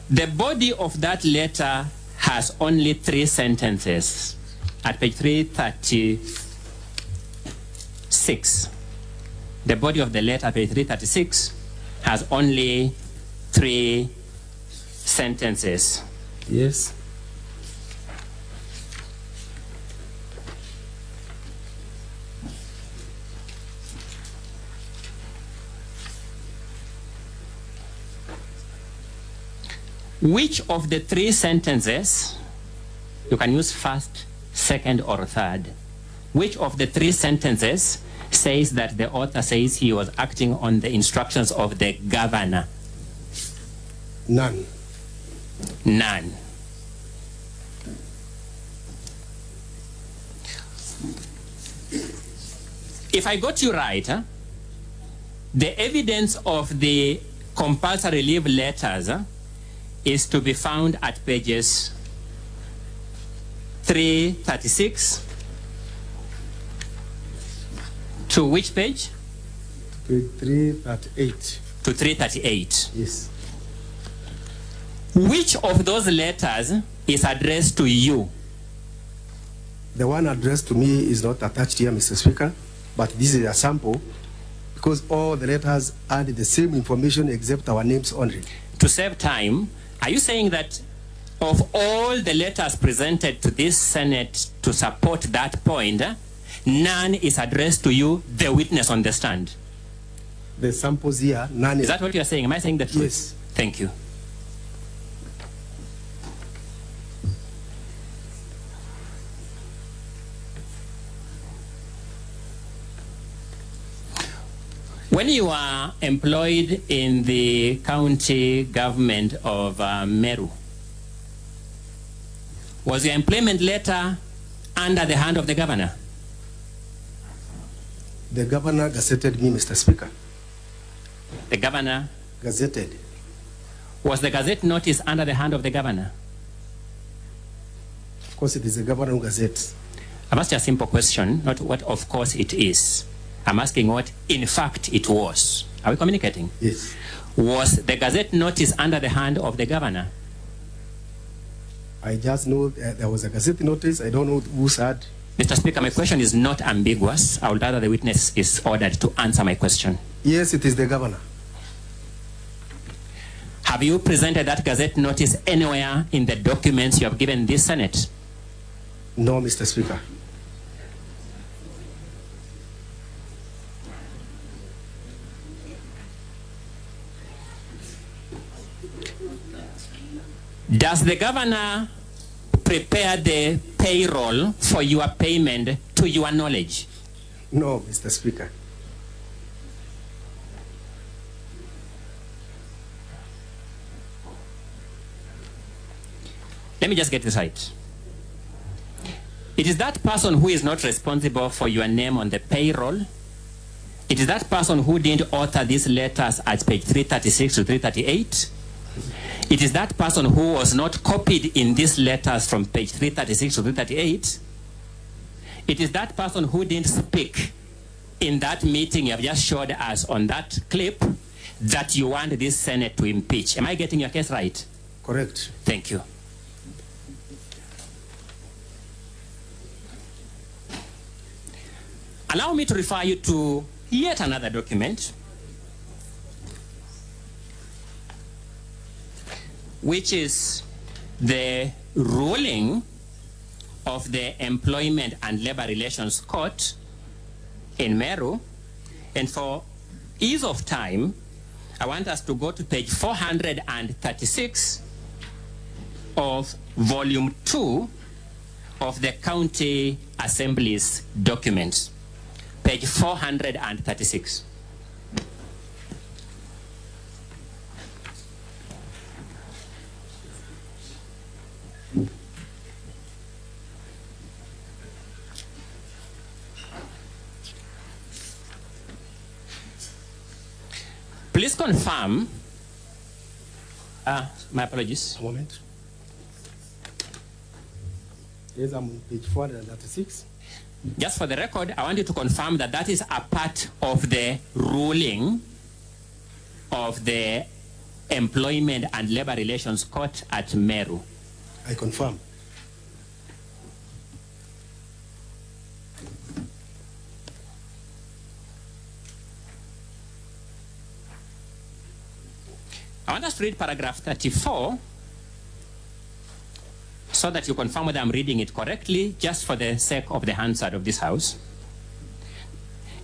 H: The body of that letter has only 3 sentences at page 336. The body of the letter, page 336, has only 3 sentences.
F: Yes.
H: Which of the 3 sentences, you can use first, second, or third, which of the 3 sentences says that the author says he was acting on the instructions of the governor?
F: None.
H: None. If I got you right, the evidence of the compulsory leave letters is to be found at pages 336 to which page?
F: Page 338.
H: To 338.
F: Yes.
H: Which of those letters is addressed to you?
F: The one addressed to me is not attached here, Mr. Speaker, but this is a sample because all the letters add the same information except our names only.
H: To save time, are you saying that of all the letters presented to this Senate to support that point, none is addressed to you, the witness on the stand?
F: The samples here, none
H: Is that what you are saying? Am I saying the truth?
F: Yes.
H: Thank you. When you are employed in the county government of Meru, was your employment letter under the hand of the governor?
F: The governor gazetted me, Mr. Speaker.
H: The governor?
F: Gazetted.
H: Was the gazette notice under the hand of the governor?
F: Of course, it is the governor who gazettes.
H: I've asked you a simple question, not what of course it is. I'm asking what in fact it was. Are we communicating?
F: Yes.
H: Was the gazette notice under the hand of the governor?
F: I just know there was a gazette notice. I don't know who said.
H: Mr. Speaker, my question is not ambiguous. I would rather the witness is ordered to answer my question.
F: Yes, it is the governor.
H: Have you presented that gazette notice anywhere in the documents you have given this Senate?
F: No, Mr. Speaker.
H: Does the governor prepare the payroll for your payment to your knowledge?
F: No, Mr. Speaker.
H: Let me just get this right. It is that person who is not responsible for your name on the payroll. It is that person who didn't author these letters at page 336 to 338. It is that person who was not copied in these letters from page 336 to 338. It is that person who didn't speak in that meeting you have just showed us on that clip that you want this Senate to impeach. Am I getting your case right?
F: Correct.
H: Thank you. Allow me to refer you to yet another document which is the ruling of the Employment and Labor Relations Court in Meru. And for ease of time, I want us to go to page 436 of volume 2 of the County Assembly's documents. Page 436. Please confirm My apologies.
F: A moment. Yes, I'm on page 436.
H: Just for the record, I want you to confirm that that is a part of the ruling of the Employment and Labor Relations Court at Meru.
F: I confirm.
H: I want us to read paragraph 34 so that you confirm whether I'm reading it correctly, just for the sake of the Hansard of this House.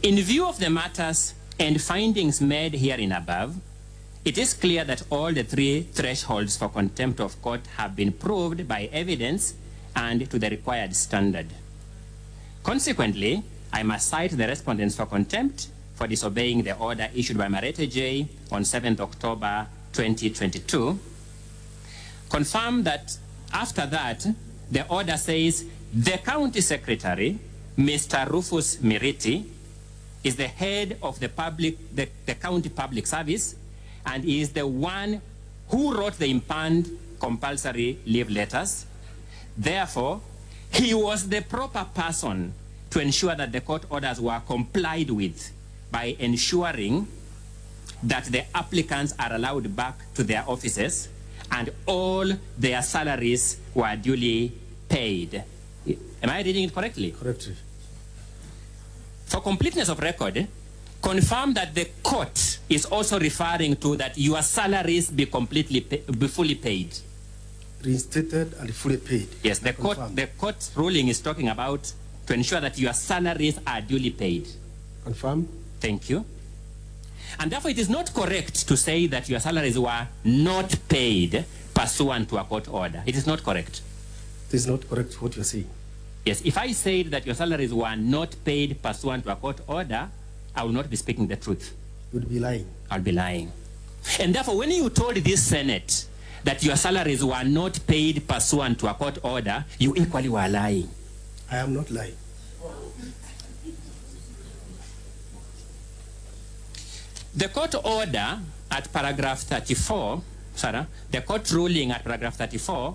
H: In view of the matters and findings made herein above, it is clear that all the three thresholds for contempt of court have been proved by evidence and to the required standard. Consequently, I must cite the respondents for contempt for disobeying the order issued by Marete J on 7th October 2022. Confirm that after that, the order says the county secretary, Mr. Rufus Miriti, is the head of the county public service and is the one who wrote the impound compulsory leave letters. Therefore, he was the proper person to ensure that the court orders were complied with by ensuring that the applicants are allowed back to their offices and all their salaries were duly paid. Am I reading it correctly?
F: Correctly.
H: For completeness of record, confirm that the court is also referring to that your salaries be fully paid.
F: Reinstated and fully paid.
H: Yes, the court ruling is talking about to ensure that your salaries are duly paid.
F: Confirm.
H: Thank you. And therefore, it is not correct to say that your salaries were not paid pursuant to a court order. It is not correct.
F: It is not correct what you're saying.
H: Yes, if I said that your salaries were not paid pursuant to a court order, I will not be speaking the truth.
F: You would be lying.
H: I'll be lying. And therefore, when you told this Senate that your salaries were not paid pursuant to a court order, you equally were lying.
F: I am not lying.
H: The court order at paragraph 34, the court ruling at paragraph 34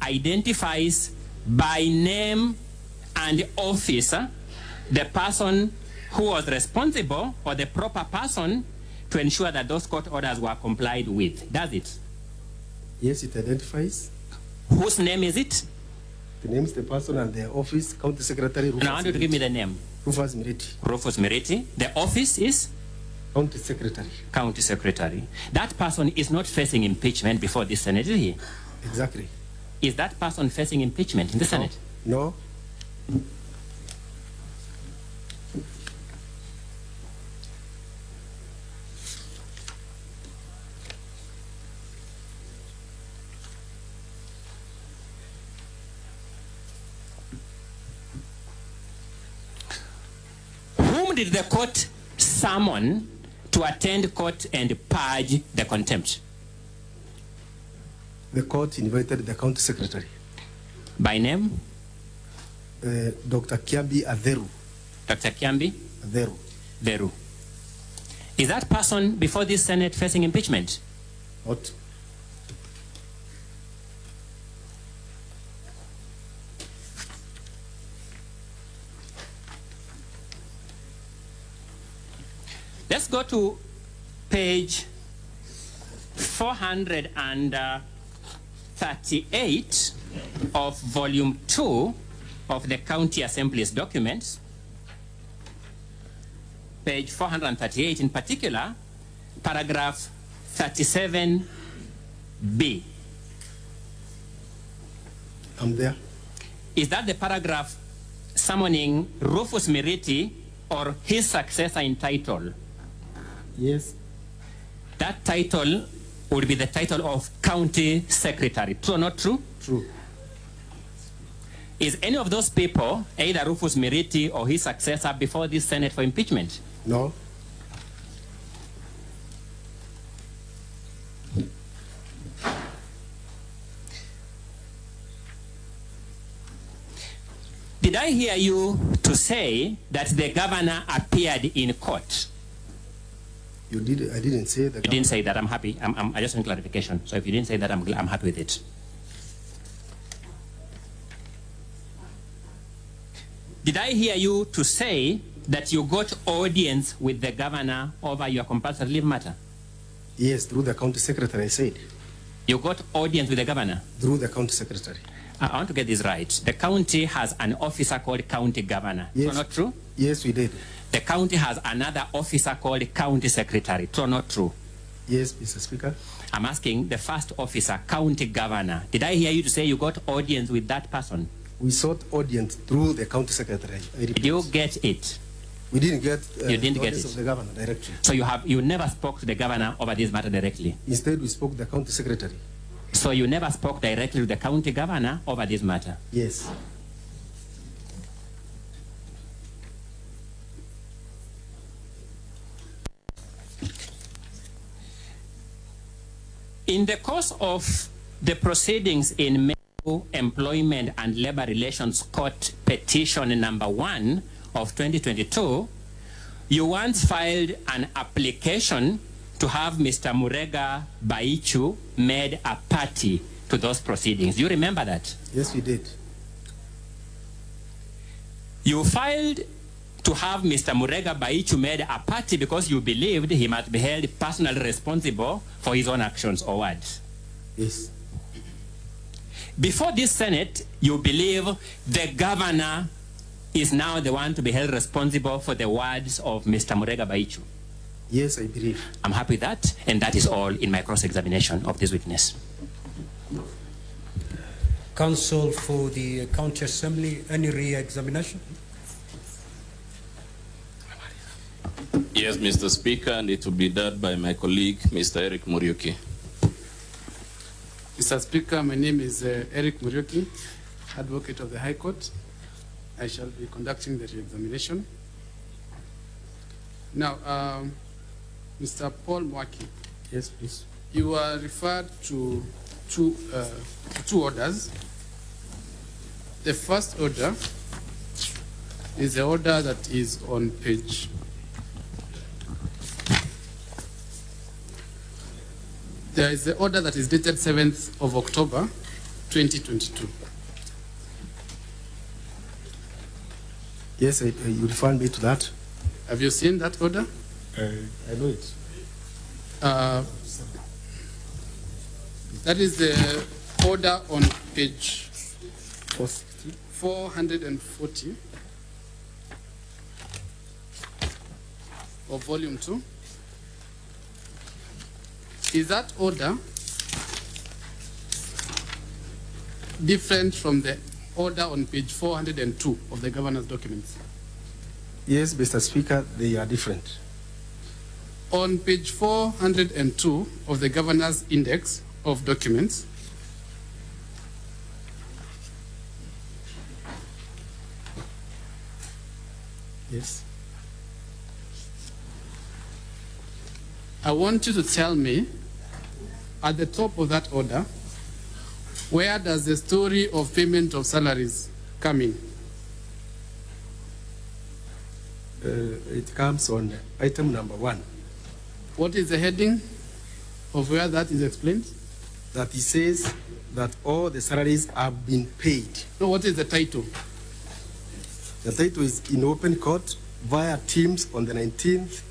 H: identifies by name and office the person who was responsible or the proper person to ensure that those court orders were complied with. Does it?
F: Yes, it identifies.
H: Whose name is it?
F: The name is the person and the office, County Secretary Rufus.
H: Now I want you to give me the name.
F: Rufus Miriti.
H: Rufus Miriti. The office is?
F: County Secretary.
H: County Secretary. That person is not facing impeachment before the Senate, is he?
F: Exactly.
H: Is that person facing impeachment in the Senate?
F: No.
H: Whom did the court summon to attend court and purge the contempt?
F: The court invited the County Secretary.
H: By name?
F: Dr. Kiambi Atheru.
H: Dr. Kiambi?
F: Atheru.
H: Veru. Is that person before this Senate facing impeachment?
F: What?
H: Let's go to page 438 of volume 2 of the County Assembly's documents. Page 438 in particular, paragraph 37B.
F: I'm there.
H: Is that the paragraph summoning Rufus Miriti or his successor in title?
F: Yes.
H: That title would be the title of County Secretary. True or not true?
F: True.
H: Is any of those people, either Rufus Miriti or his successor, before this Senate for impeachment?
F: No.
H: Did I hear you? you to say that the governor appeared in court?
F: You did. I didn't say that.
H: You didn't say that. I'm happy. I just want clarification. So if you didn't say that, I'm happy with it. Did I hear you to say that you got audience with the governor over your compulsory leave matter?
F: Yes, through the county secretary, I said.
H: You got audience with the governor?
F: Through the county secretary.
H: I want to get this right. The county has an officer called county governor.
F: Yes.
H: True or not true?
F: Yes, we did.
H: The county has another officer called county secretary. True or not true?
F: Yes, Mr. Speaker.
H: I'm asking the first officer, county governor. Did I hear you to say you got audience with that person?
F: We sought audience through the county secretary.
H: Did you get it?
F: We didn't get
H: You didn't get
F: notice
H: it.
F: of the governor directly.
H: So you never spoke to the governor over this matter directly?
F: Instead, we spoke to the county secretary.
H: So you never spoke directly to the county governor over this matter?
F: Yes.
H: In the course of the proceedings in Employment and Labor Relations Court petition number 1 of 2022, you once filed an application to have Mr. Murega Baichu made a party to those proceedings. Do you remember that?
F: Yes, we did.
H: You filed to have Mr. Murega Baichu made a party because you believed he must be held personally responsible for his own actions or words.
F: Yes.
H: Before this Senate, you believe the governor is now the one to be held responsible for the words of Mr. Murega Baichu.
F: Yes, I believe.
H: I'm happy with that, and that is all in my cross-examination of this witness.
A: Counsel for the County Assembly, any re-examination?
B: Yes, Mr. Speaker, and it will be done by my colleague, Mr. Eric Muriuki.
C: Mr. Speaker, my name is Eric Muriuki, Advocate of the High Court. I shall be conducting the re-examination. Now, Mr. Paul Mwaki.
F: Yes, please.
C: You are referred to two orders. The first order is the order that is on page. There is the order that is dated 7th of October, 2022.
F: Yes, you referred me to that.
C: Have you seen that order?
F: I know it.
C: That is the order on page 440 of volume 2. Is that order different from the order on page 402 of the governor's documents?
F: Yes, Mr. Speaker, they are different.
C: On page 402 of the governor's index of documents,
F: Yes.
C: I want you to tell me, at the top of that order, where does the story of payment of salaries come in?
F: It comes on item number 1.
C: What is the heading of where that is explained?
F: That it says that all the salaries have been paid.
C: No, what is the title?
F: The title is in open court via Teams on the 19th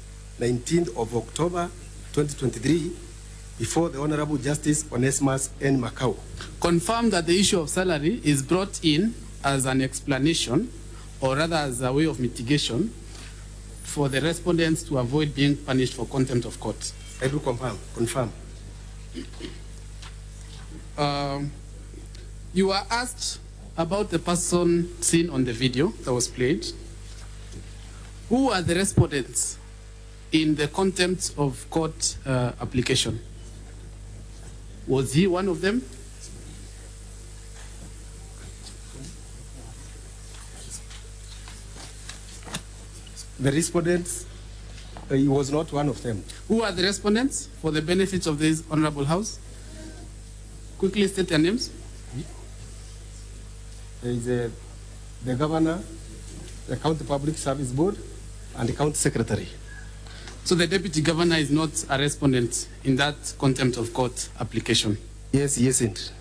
F: of October 2023 before the Honorable Justice Onesimus N. Macau.
C: Confirm that the issue of salary is brought in as an explanation, or rather as a way of mitigation, for the respondents to avoid being punished for contempt of court.
F: I do confirm.
C: You were asked about the person seen on the video that was played. Who are the respondents in the contempt of court application? Was he one of them?
F: The respondents, he was not one of them.
C: Who are the respondents for the benefit of this honorable house? Quickly state their names.
F: There is the governor, the county public service board, and the county secretary.
C: So the deputy governor is not a respondent in that contempt of court application?
F: Yes, he isn't.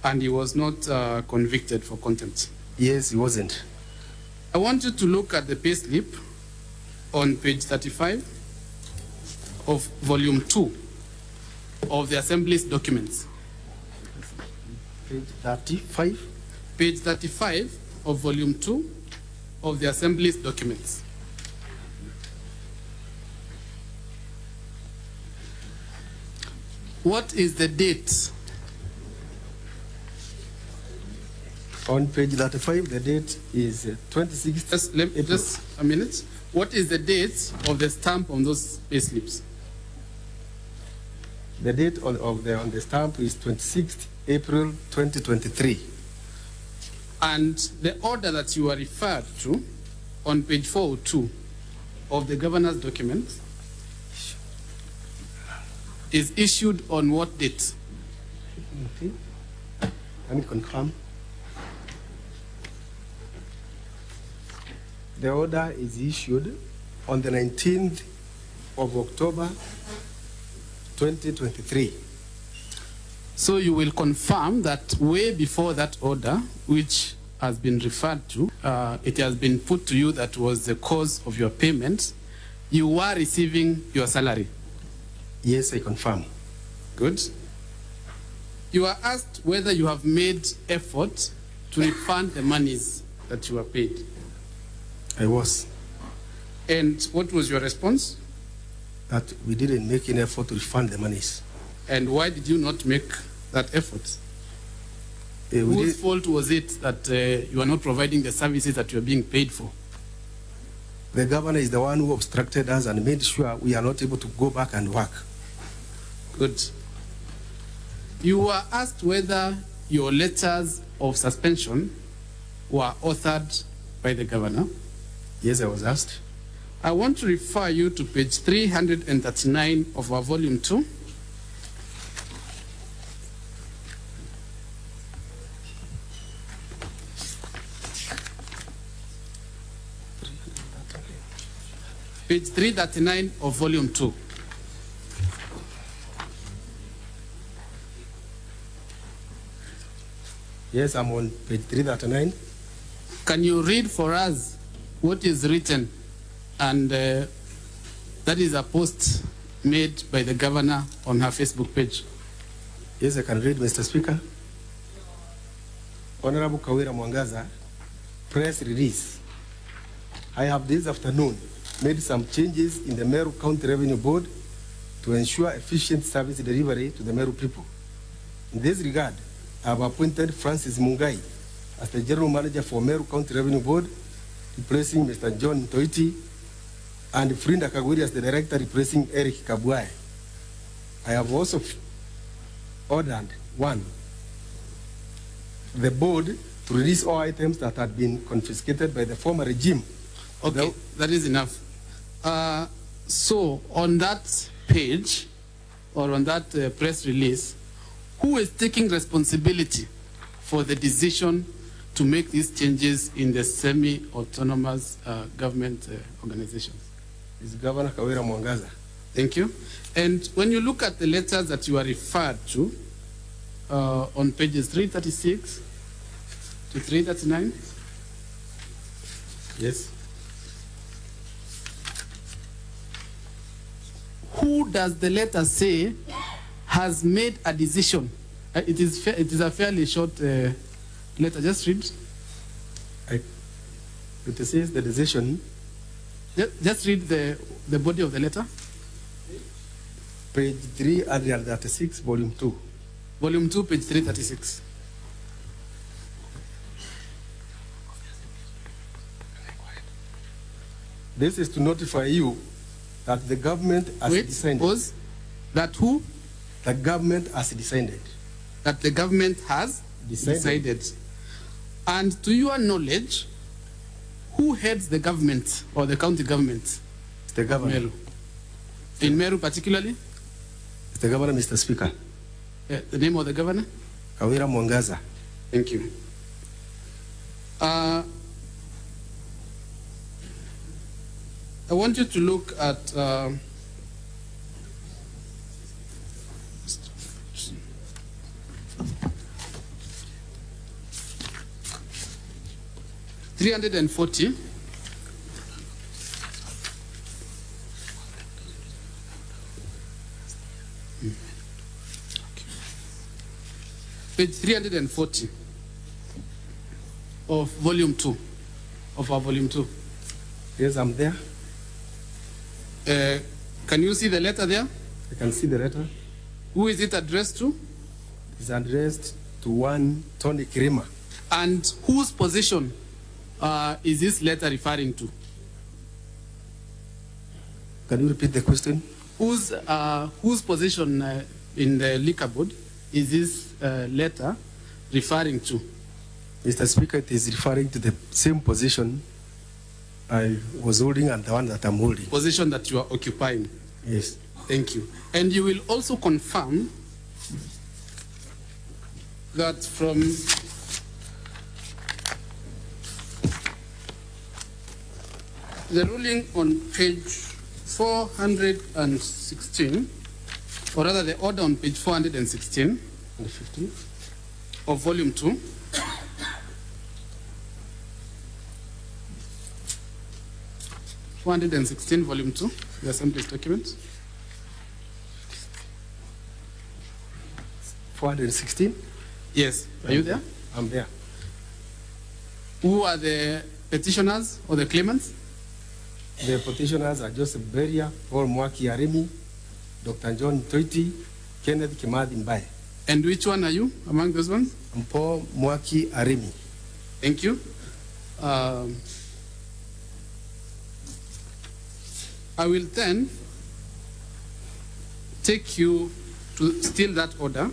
C: And he was not convicted for contempt?
F: Yes, he wasn't.
C: I want you to look at the payslip on page 35 of volume 2 of the Assembly's documents.
F: Page 35?
C: Page 35 of volume 2 of the Assembly's documents. What is the date?
F: On page 35, the date is 26th.
C: Just a minute. What is the date of the stamp on those payslips?
F: The date on the stamp is 26th April 2023.
C: And the order that you are referred to on page 402 of the governor's document is issued on what date?
F: Okay. Let me confirm. The order is issued on the 19th of October 2023.
C: So you will confirm that way before that order, which has been referred to, it has been put to you that was the cause of your payment, you were receiving your salary?
F: Yes, I confirm.
C: Good. You are asked whether you have made effort to refund the monies that you were paid.
F: I was.
C: And what was your response?
F: That we didn't make an effort to refund the monies.
C: And why did you not make that effort? Whose fault was it that you are not providing the services that you are being paid for?
F: The governor is the one who obstructed us and made sure we are not able to go back and work.
C: Good. You were asked whether your letters of suspension were authored by the governor.
F: Yes, I was asked.
C: I want to refer you to page 339 of our volume 2. Page 339 of volume 2.
F: Yes, I'm on page 339.
C: Can you read for us what is written? And that is a post made by the governor on her Facebook page.
F: Yes, I can read, Mr. Speaker. Honorable Kawira Mwangaza, press release. I have this afternoon made some changes in the Meru County Revenue Board to ensure efficient service delivery to the Meru people. In this regard, I have appointed Francis Mungai as the General Manager for Meru County Revenue Board, replacing Mr. John Toiti, and Frinda Kawira as the Director, replacing Eric Kabwae. I have also ordered, 1, the board to release all items that had been confiscated by the former regime.
C: Okay, that is enough. So on that page, or on that press release, who is taking responsibility for the decision to make these changes in the semi-autonomous government organizations?
F: It's Governor Kawira Mwangaza.
C: Thank you. And when you look at the letters that you are referred to on pages 336 to 339,
F: yes.
C: Who does the letter say has made a decision? It is a fairly short letter. Just read.
F: It says the decision.
C: Just read the body of the letter.
F: Page 336, volume 2.
C: Volume 2, page 336.
F: This is to notify you that the government has decided.
C: Pause. That who?
F: The government has decided.
C: That the government has decided. And to your knowledge, who heads the government or the county government?
F: It's the governor.
C: Meru. In Meru particularly?
F: It's the governor, Mr. Speaker.
C: The name of the governor?
F: Kawira Mwangaza.
C: Thank you. I want you to look at 340. Page 340 of volume 2, of our volume 2.
F: Yes, I'm there.
C: Can you see the letter there?
F: I can see the letter.
C: Who is it addressed to?
F: It's addressed to one Tony Kirima.
C: And whose position is this letter referring to?
F: Can you repeat the question?
C: Whose position in the liquor board is this letter referring to?
F: Mr. Speaker, it is referring to the same position I was holding and the one that I'm holding.
C: Position that you are occupying.
F: Yes.
C: Thank you. And you will also confirm that from the ruling on page 416, or rather the order on page 416 and 15 of volume 2, volume 2, the Assembly's document.
F: 416?
C: Yes. Are you there?
F: I'm there.
C: Who are the petitioners or the claimants?
F: The petitioners are Joseph Beria, Paul Mwaki Arimi, Dr. John Toiti, Kenneth Kimadi Mbaye.
C: And which one are you among those ones?
F: I'm Paul Mwaki Arimi.
C: Thank you. I will then take you to still that order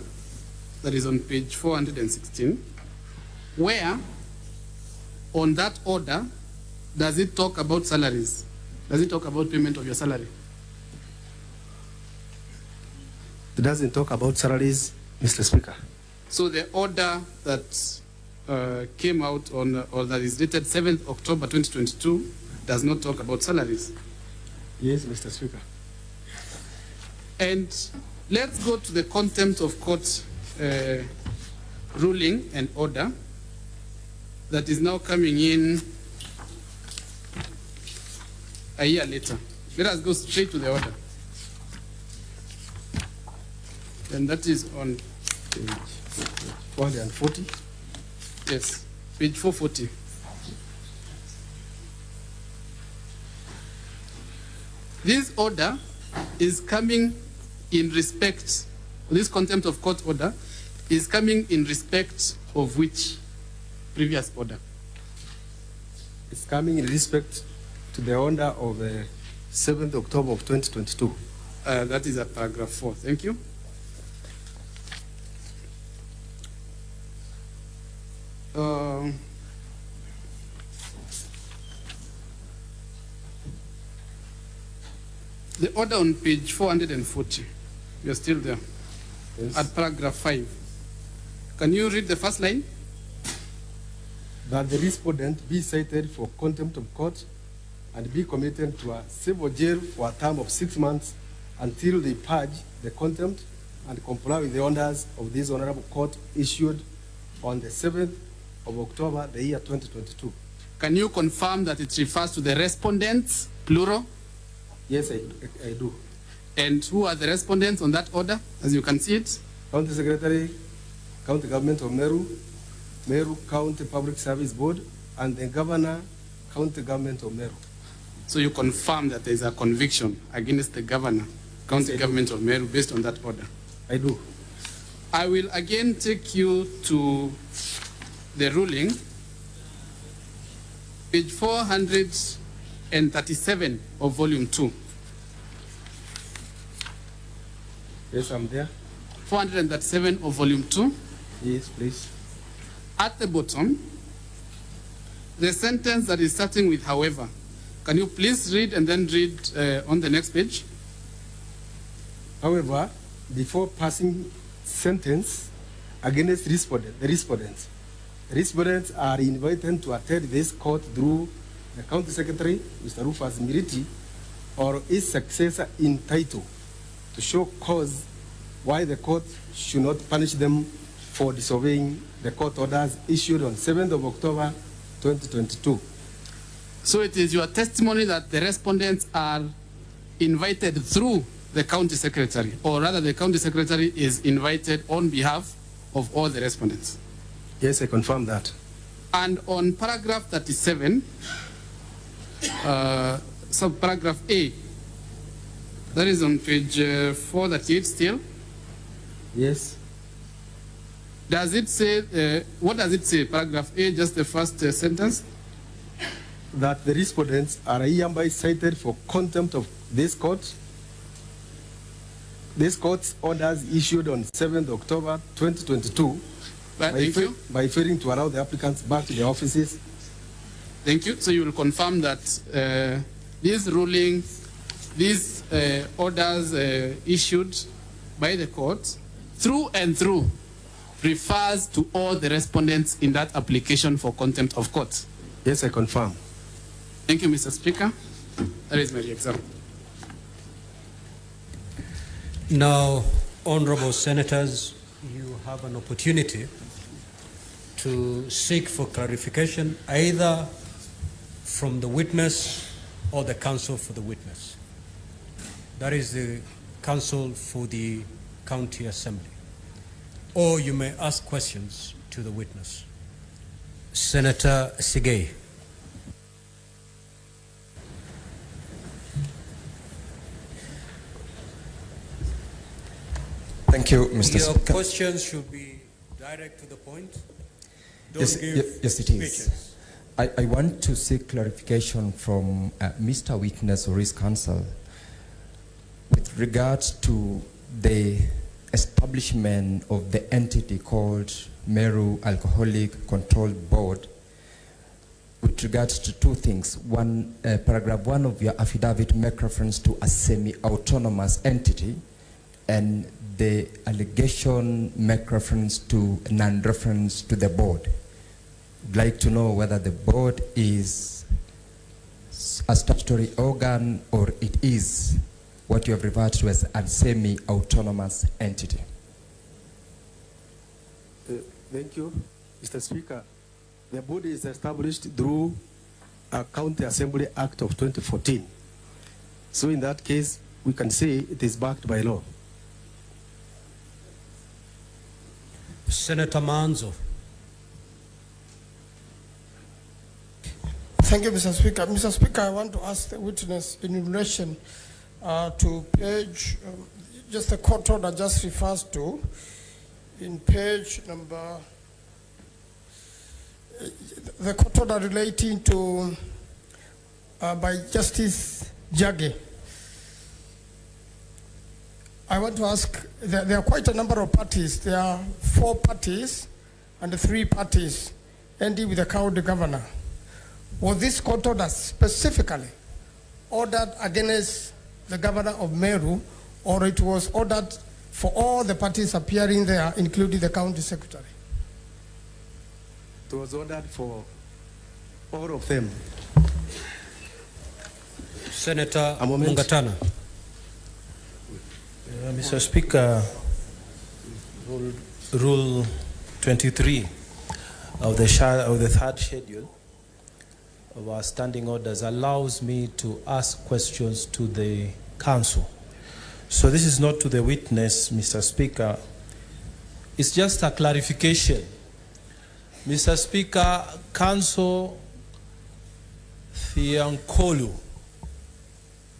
C: that is on page 416, where on that order does it talk about salaries? Does it talk about payment of your salary?
F: It doesn't talk about salaries, Mr. Speaker.
C: So the order that came out on, or that is dated 7th October 2022 does not talk about salaries.
F: Yes, Mr. Speaker.
C: And let's go to the contempt of court ruling and order that is now coming in a year later. Let us go straight to the order. And that is on
F: Page 440.
C: yes, page 440. This order is coming in respect, this contempt of court order is coming in respect of which previous order?
F: It's coming in respect to the order of 7th October of 2022.
C: That is at paragraph 4. Thank you. The order on page 440. You're still there.
F: Yes.
C: At paragraph 5. Can you read the first line?
F: That the respondent be cited for contempt of court and be committed to a civil jail for a term of 6 months until they purge the contempt and comply with the orders of this honorable court issued on the 7th of October, the year 2022.
C: Can you confirm that it refers to the respondents, plural?
F: Yes, I do.
C: And who are the respondents on that order, as you can see it?
F: County Secretary, County Government of Meru, Meru County Public Service Board, and the Governor, County Government of Meru.
C: So you confirm that there is a conviction against the Governor, County Government of Meru, based on that order?
F: I do.
C: I will again take you to the ruling, page 437 of volume 2.
F: Yes, I'm there.
C: 437 of volume 2.
F: Yes, please.
C: At the bottom, the sentence that is starting with however. Can you please read and then read on the next page?
F: However, before passing sentence against the respondents are invited to attend this court through the County Secretary, Mr. Rufus Miriti, or his successor in title, to show cause why the court should not punish them for disobeying the court orders issued on 7th of October 2022.
C: So it is your testimony that the respondents are invited through the county secretary, or rather the county secretary is invited on behalf of all the respondents.
F: Yes, I confirm that.
C: And on paragraph 37, subparagraph A, that is on page 438 still.
F: Yes.
C: Does it say, what does it say, paragraph A, just the first sentence?
F: That the respondents are hereby cited for contempt of this court. This court's orders issued on 7th October 2022 by failing to allow the applicants back to their offices.
C: Thank you. So you will confirm that these rulings, these orders issued by the court through and through refers to all the respondents in that application for contempt of court.
F: Yes, I confirm.
C: Thank you, Mr. Speaker. That is my example.
A: Now, honorable senators, you have an opportunity to seek for clarification either from the witness or the counsel for the witness. That is the counsel for the county assembly. Or you may ask questions to the witness. Senator Sigay.
I: Thank you, Mr.
A: Your
I: Speaker.
A: questions should be direct to the point. Don't
I: Yes,
A: give
I: yes, it
A: speeches.
I: is. I want to seek clarification from Mr. Witness or his counsel with regards to the establishment of the entity called Meru Alcoholic Control Board with regards to two things. One, paragraph 1 of your affidavit make reference to a semi-autonomous entity, and the allegation make reference to non-reference to the board. I'd like to know whether the board is a statutory organ or it is what you have referred to as a semi-autonomous entity.
F: Thank you, Mr. Speaker. The board is established through a County Assembly Act of 2014. So in that case, we can say it is backed by law.
A: Senator Manzo.
J: Thank you, Mr. Speaker. Mr. Speaker, I want to ask the witness in relation to page, just the court order just refers to, in page number, the court order relating to, by Justice Jage. I want to ask, there are quite a number of parties. There are 4 parties and 3 parties ending with the county governor. Was this court order specifically ordered against the governor of Meru, or it was ordered for all the parties appearing there, including the county secretary?
F: It was ordered for all of them.
A: Senator Mungatana.
K: Mr. Speaker, Rule 23 of the third schedule of our standing orders allows me to ask questions to the counsel. So this is not to the witness, Mr. Speaker. It's just a clarification. Mr. Speaker, Counsel Thiankolu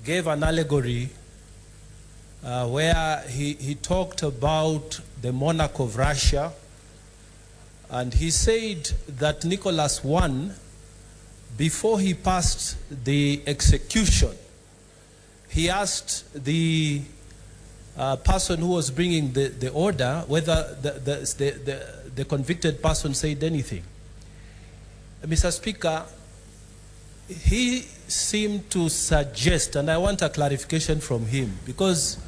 K: gave an allegory where he talked about the monarch of Russia, and he said that Nicholas I, before he passed the execution, he asked the person who was bringing the order whether the convicted person said anything. Mr. Speaker, he seemed to suggest, and I want a clarification from him, because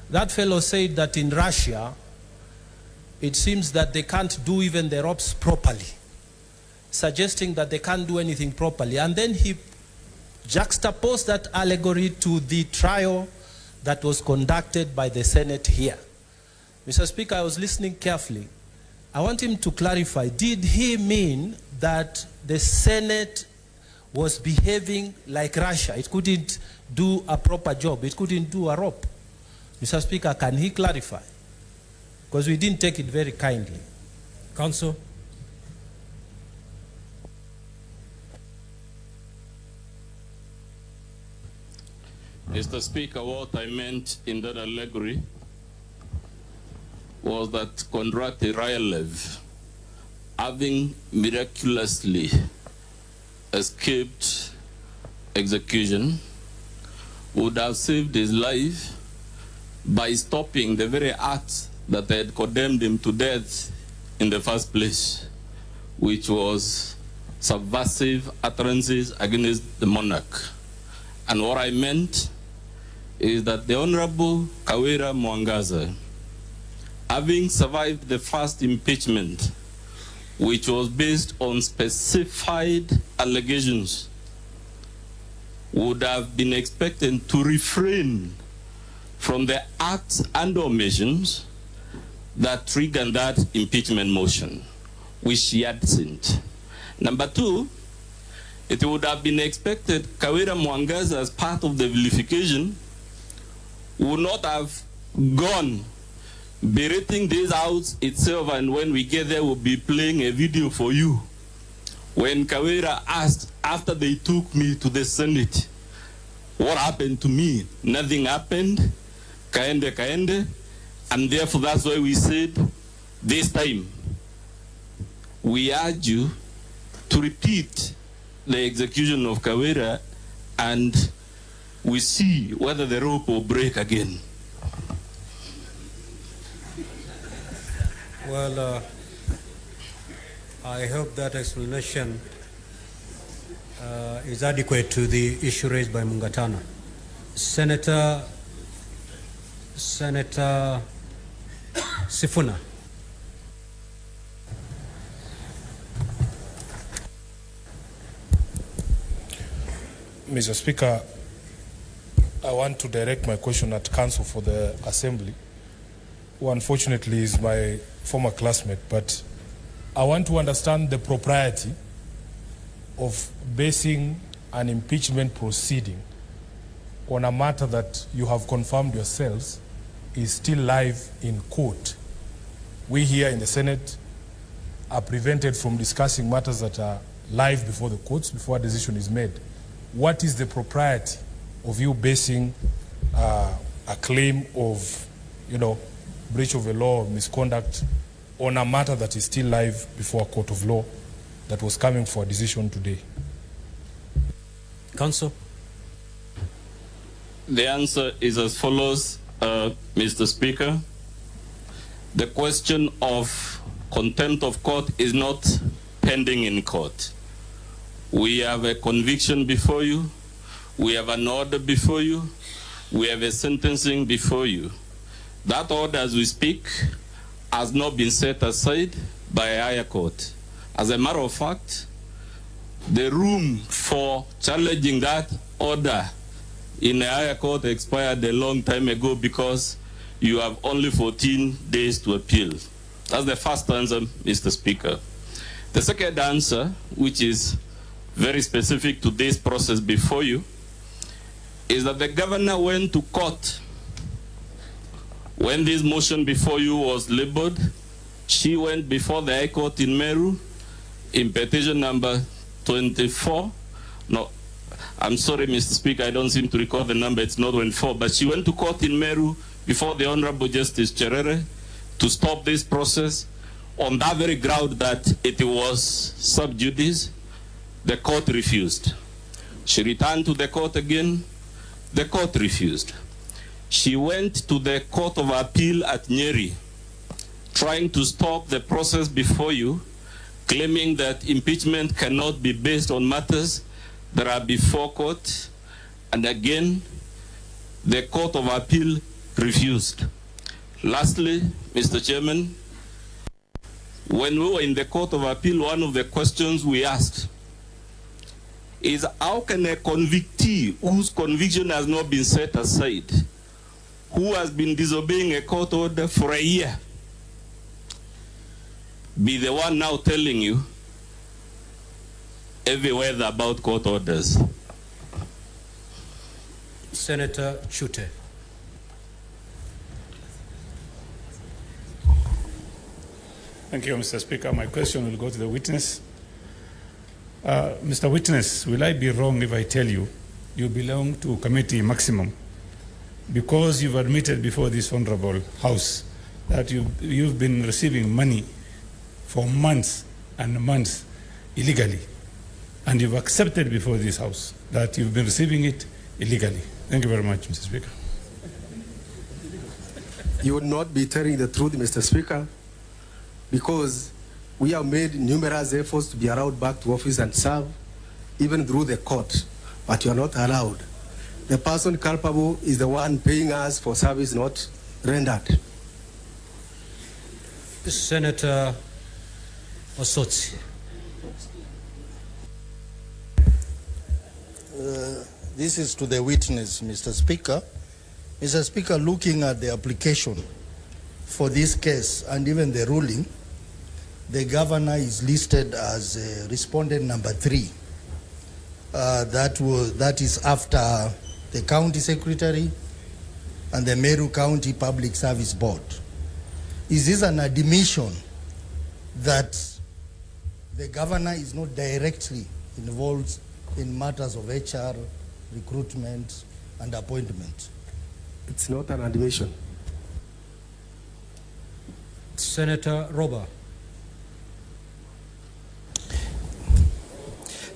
K: that fellow said that in Russia, it seems that they can't do even the ropes properly, suggesting that they can't do anything properly. And then he juxtaposed that allegory to the trial that was conducted by the Senate here. Mr. Speaker, I was listening carefully. I want him to clarify, did he mean that the Senate was behaving like Russia. It couldn't do a proper job. It couldn't do a rope. Mr. Speaker, can he clarify? Because we didn't take it very kindly.
A: Council.
B: Mr. Speaker, what I meant in that allegory was that Kondraty Rylev, having miraculously escaped execution, would have saved his life by stopping the very act that had condemned him to death in the first place, which was subversive utterances against the monarch. And what I meant is that the Honorable Kawira Mwangaza, having survived the first impeachment, which was based on specified allegations, would have been expected to refrain from the acts and omissions that triggered that impeachment motion, which she had sent. Number two, it would have been expected Kawira Mwangaza, as part of the vilification, would not have gone berating this house itself, and when we get there, we'll be playing a video for you. When Kawira asked, after they took me to the Senate, what happened to me? Nothing happened. Kaende. And therefore, that's why we said, this time, we urge you to repeat the execution of Kawira, and we see whether the rope will break again.
A: Well, I hope that explanation is adequate to the issue raised by Mungatana. Senator Sifuna.
L: Mr. Speaker, I want to direct my question at Counsel for the Assembly, who unfortunately is my former classmate, but I want to understand the propriety of basing an impeachment proceeding on a matter that you have confirmed yourselves is still live in court. We here in the Senate are prevented from discussing matters that are live before the courts before a decision is made. What is the propriety of you basing a claim of, breach of the law or misconduct on a matter that is still live before a court of law that was coming for a decision today?
A: Counsel.
B: The answer is as follows, Mr. Speaker. The question of contempt of court is not pending in court. We have a conviction before you. We have an order before you. We have a sentencing before you. That order, as we speak, has not been set aside by a higher court. As a matter of fact, the room for challenging that order in a higher court expired a long time ago because you have only 14 days to appeal. That's the first answer, Mr. Speaker. The second answer, which is very specific to this process before you, is that the governor went to court. When this motion before you was labeled, she went before the High Court in Meru in petition number 24. No, I'm sorry, Mr. Speaker, I don't seem to recall the number, it's not 24, but she went to court in Meru before the Honorable Justice Cherere to stop this process on that very ground that it was sub judice. The court refused. She returned to the court again. The court refused. She went to the Court of Appeal at Nyeri, trying to stop the process before you, claiming that impeachment cannot be based on matters that are before court. And again, the Court of Appeal refused. Lastly, Mr. Chairman, when we were in the Court of Appeal, one of the questions we asked is how can a convictee whose conviction has not been set aside, who has been disobeying a court order for a year, be the one now telling you everywhere about court orders.
A: Senator Chute.
M: Thank you, Mr. Speaker. My question will go to the witness. Mr. Witness, will I be wrong if I tell you you belong to committee maximum because you've admitted before this honorable house that you've been receiving money for months and months illegally, and you've accepted before this house that you've been receiving it illegally? Thank you very much, Mr. Speaker.
F: You would not be telling the truth, Mr. Speaker, because we have made numerous efforts to be allowed back to office and serve, even through the court, but you are not allowed. The person culpable is the one paying us for service not rendered.
A: Senator Osotsi.
N: This is to the witness, Mr. Speaker. Mr. Speaker, looking at the application for this case and even the ruling, the governor is listed as respondent number 3. That is after the county secretary and the Meru County Public Service Board. Is this an admission that the governor is not directly involved in matters of HR, recruitment, and appointment?
F: It's not an admission.
A: Senator Roba.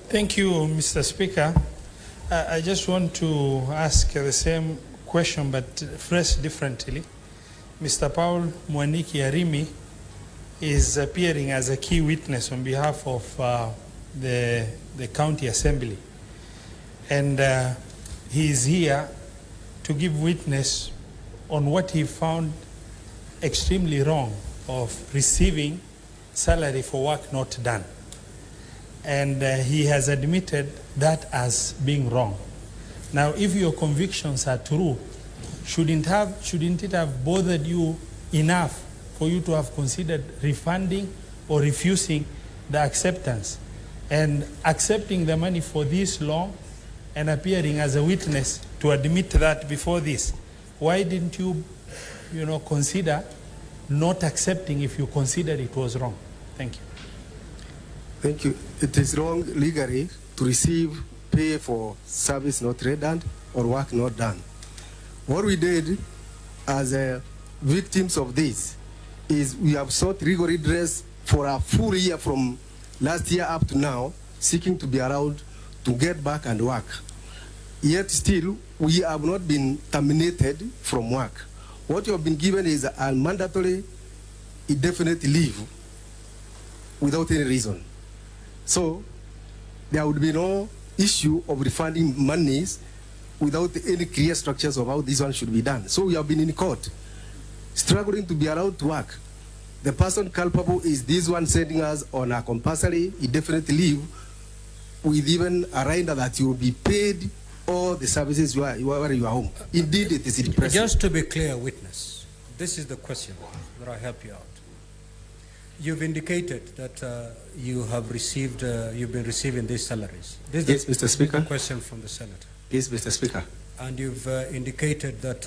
O: Thank you, Mr. Speaker. I just want to ask the same question but phrased differently. Mr. Paul Mwaniki Arimi is appearing as a key witness on behalf of the County Assembly. And he is here to give witness on what he found extremely wrong of receiving salary for work not done. And he has admitted that as being wrong. Now, if your convictions are true, shouldn't it have bothered you enough for you to have considered refunding or refusing the acceptance? And accepting the money for this long and appearing as a witness to admit that before this, why didn't you, consider not accepting if you considered it was wrong? Thank you.
F: Thank you. It is wrong legally to receive pay for service not rendered or work not done. What we did as victims of this is we have sought legal redress for a full year from last year up to now, seeking to be allowed to get back and work. Yet still, we have not been terminated from work. What you have been given is a mandatory indefinite leave without any reason. So there would be no issue of refunding monies without any clear structures of how this one should be done. So we have been in court, struggling to be allowed to work. The person culpable is this one sending us on a compulsory indefinite leave with even a reminder that you will be paid all the services you are home. Indeed, it is depressing.
A: Just to be clear, witness, this is the question that I help you out. You've indicated that you have received, you've been receiving these salaries. This
F: Yes, Mr. Speaker.
A: Question from the Senator.
F: Yes, Mr. Speaker.
A: And you've indicated that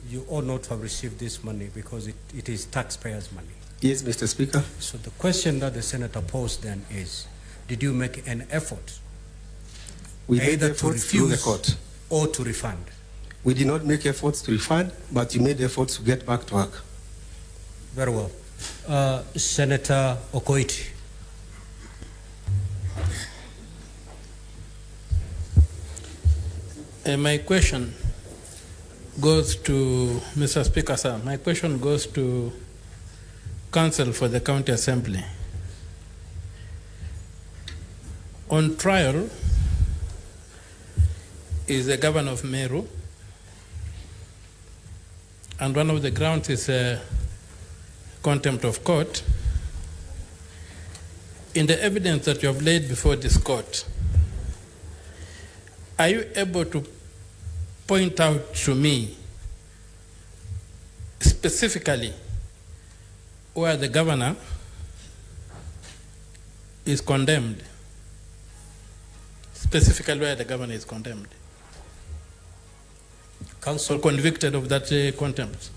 A: you ought not to have received this money because it is taxpayers' money.
F: Yes, Mr. Speaker.
A: So the question that the Senator posed then is, did you make an effort
F: We made
A: either to
F: efforts through the
A: refuse
F: court.
A: or to refund?
F: We did not make efforts to refund, but you made efforts to get back to work.
A: Very well. Senator Okoiti.
P: My question goes to Mr. Speaker, sir. My question goes to Counsel for the County Assembly. On trial is the Governor of Meru, and one of the grounds is contempt of court. In the evidence that you have laid before this court, are you able to point out to me specifically where the governor is condemned specifically where the governor is condemned. Counsel convicted of that contempt.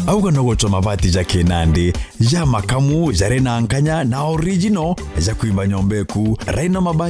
Q: auga no gocho mabati ja kinandi ja makamu jare na nkanya na original ja kuimba nyombeku raina mabati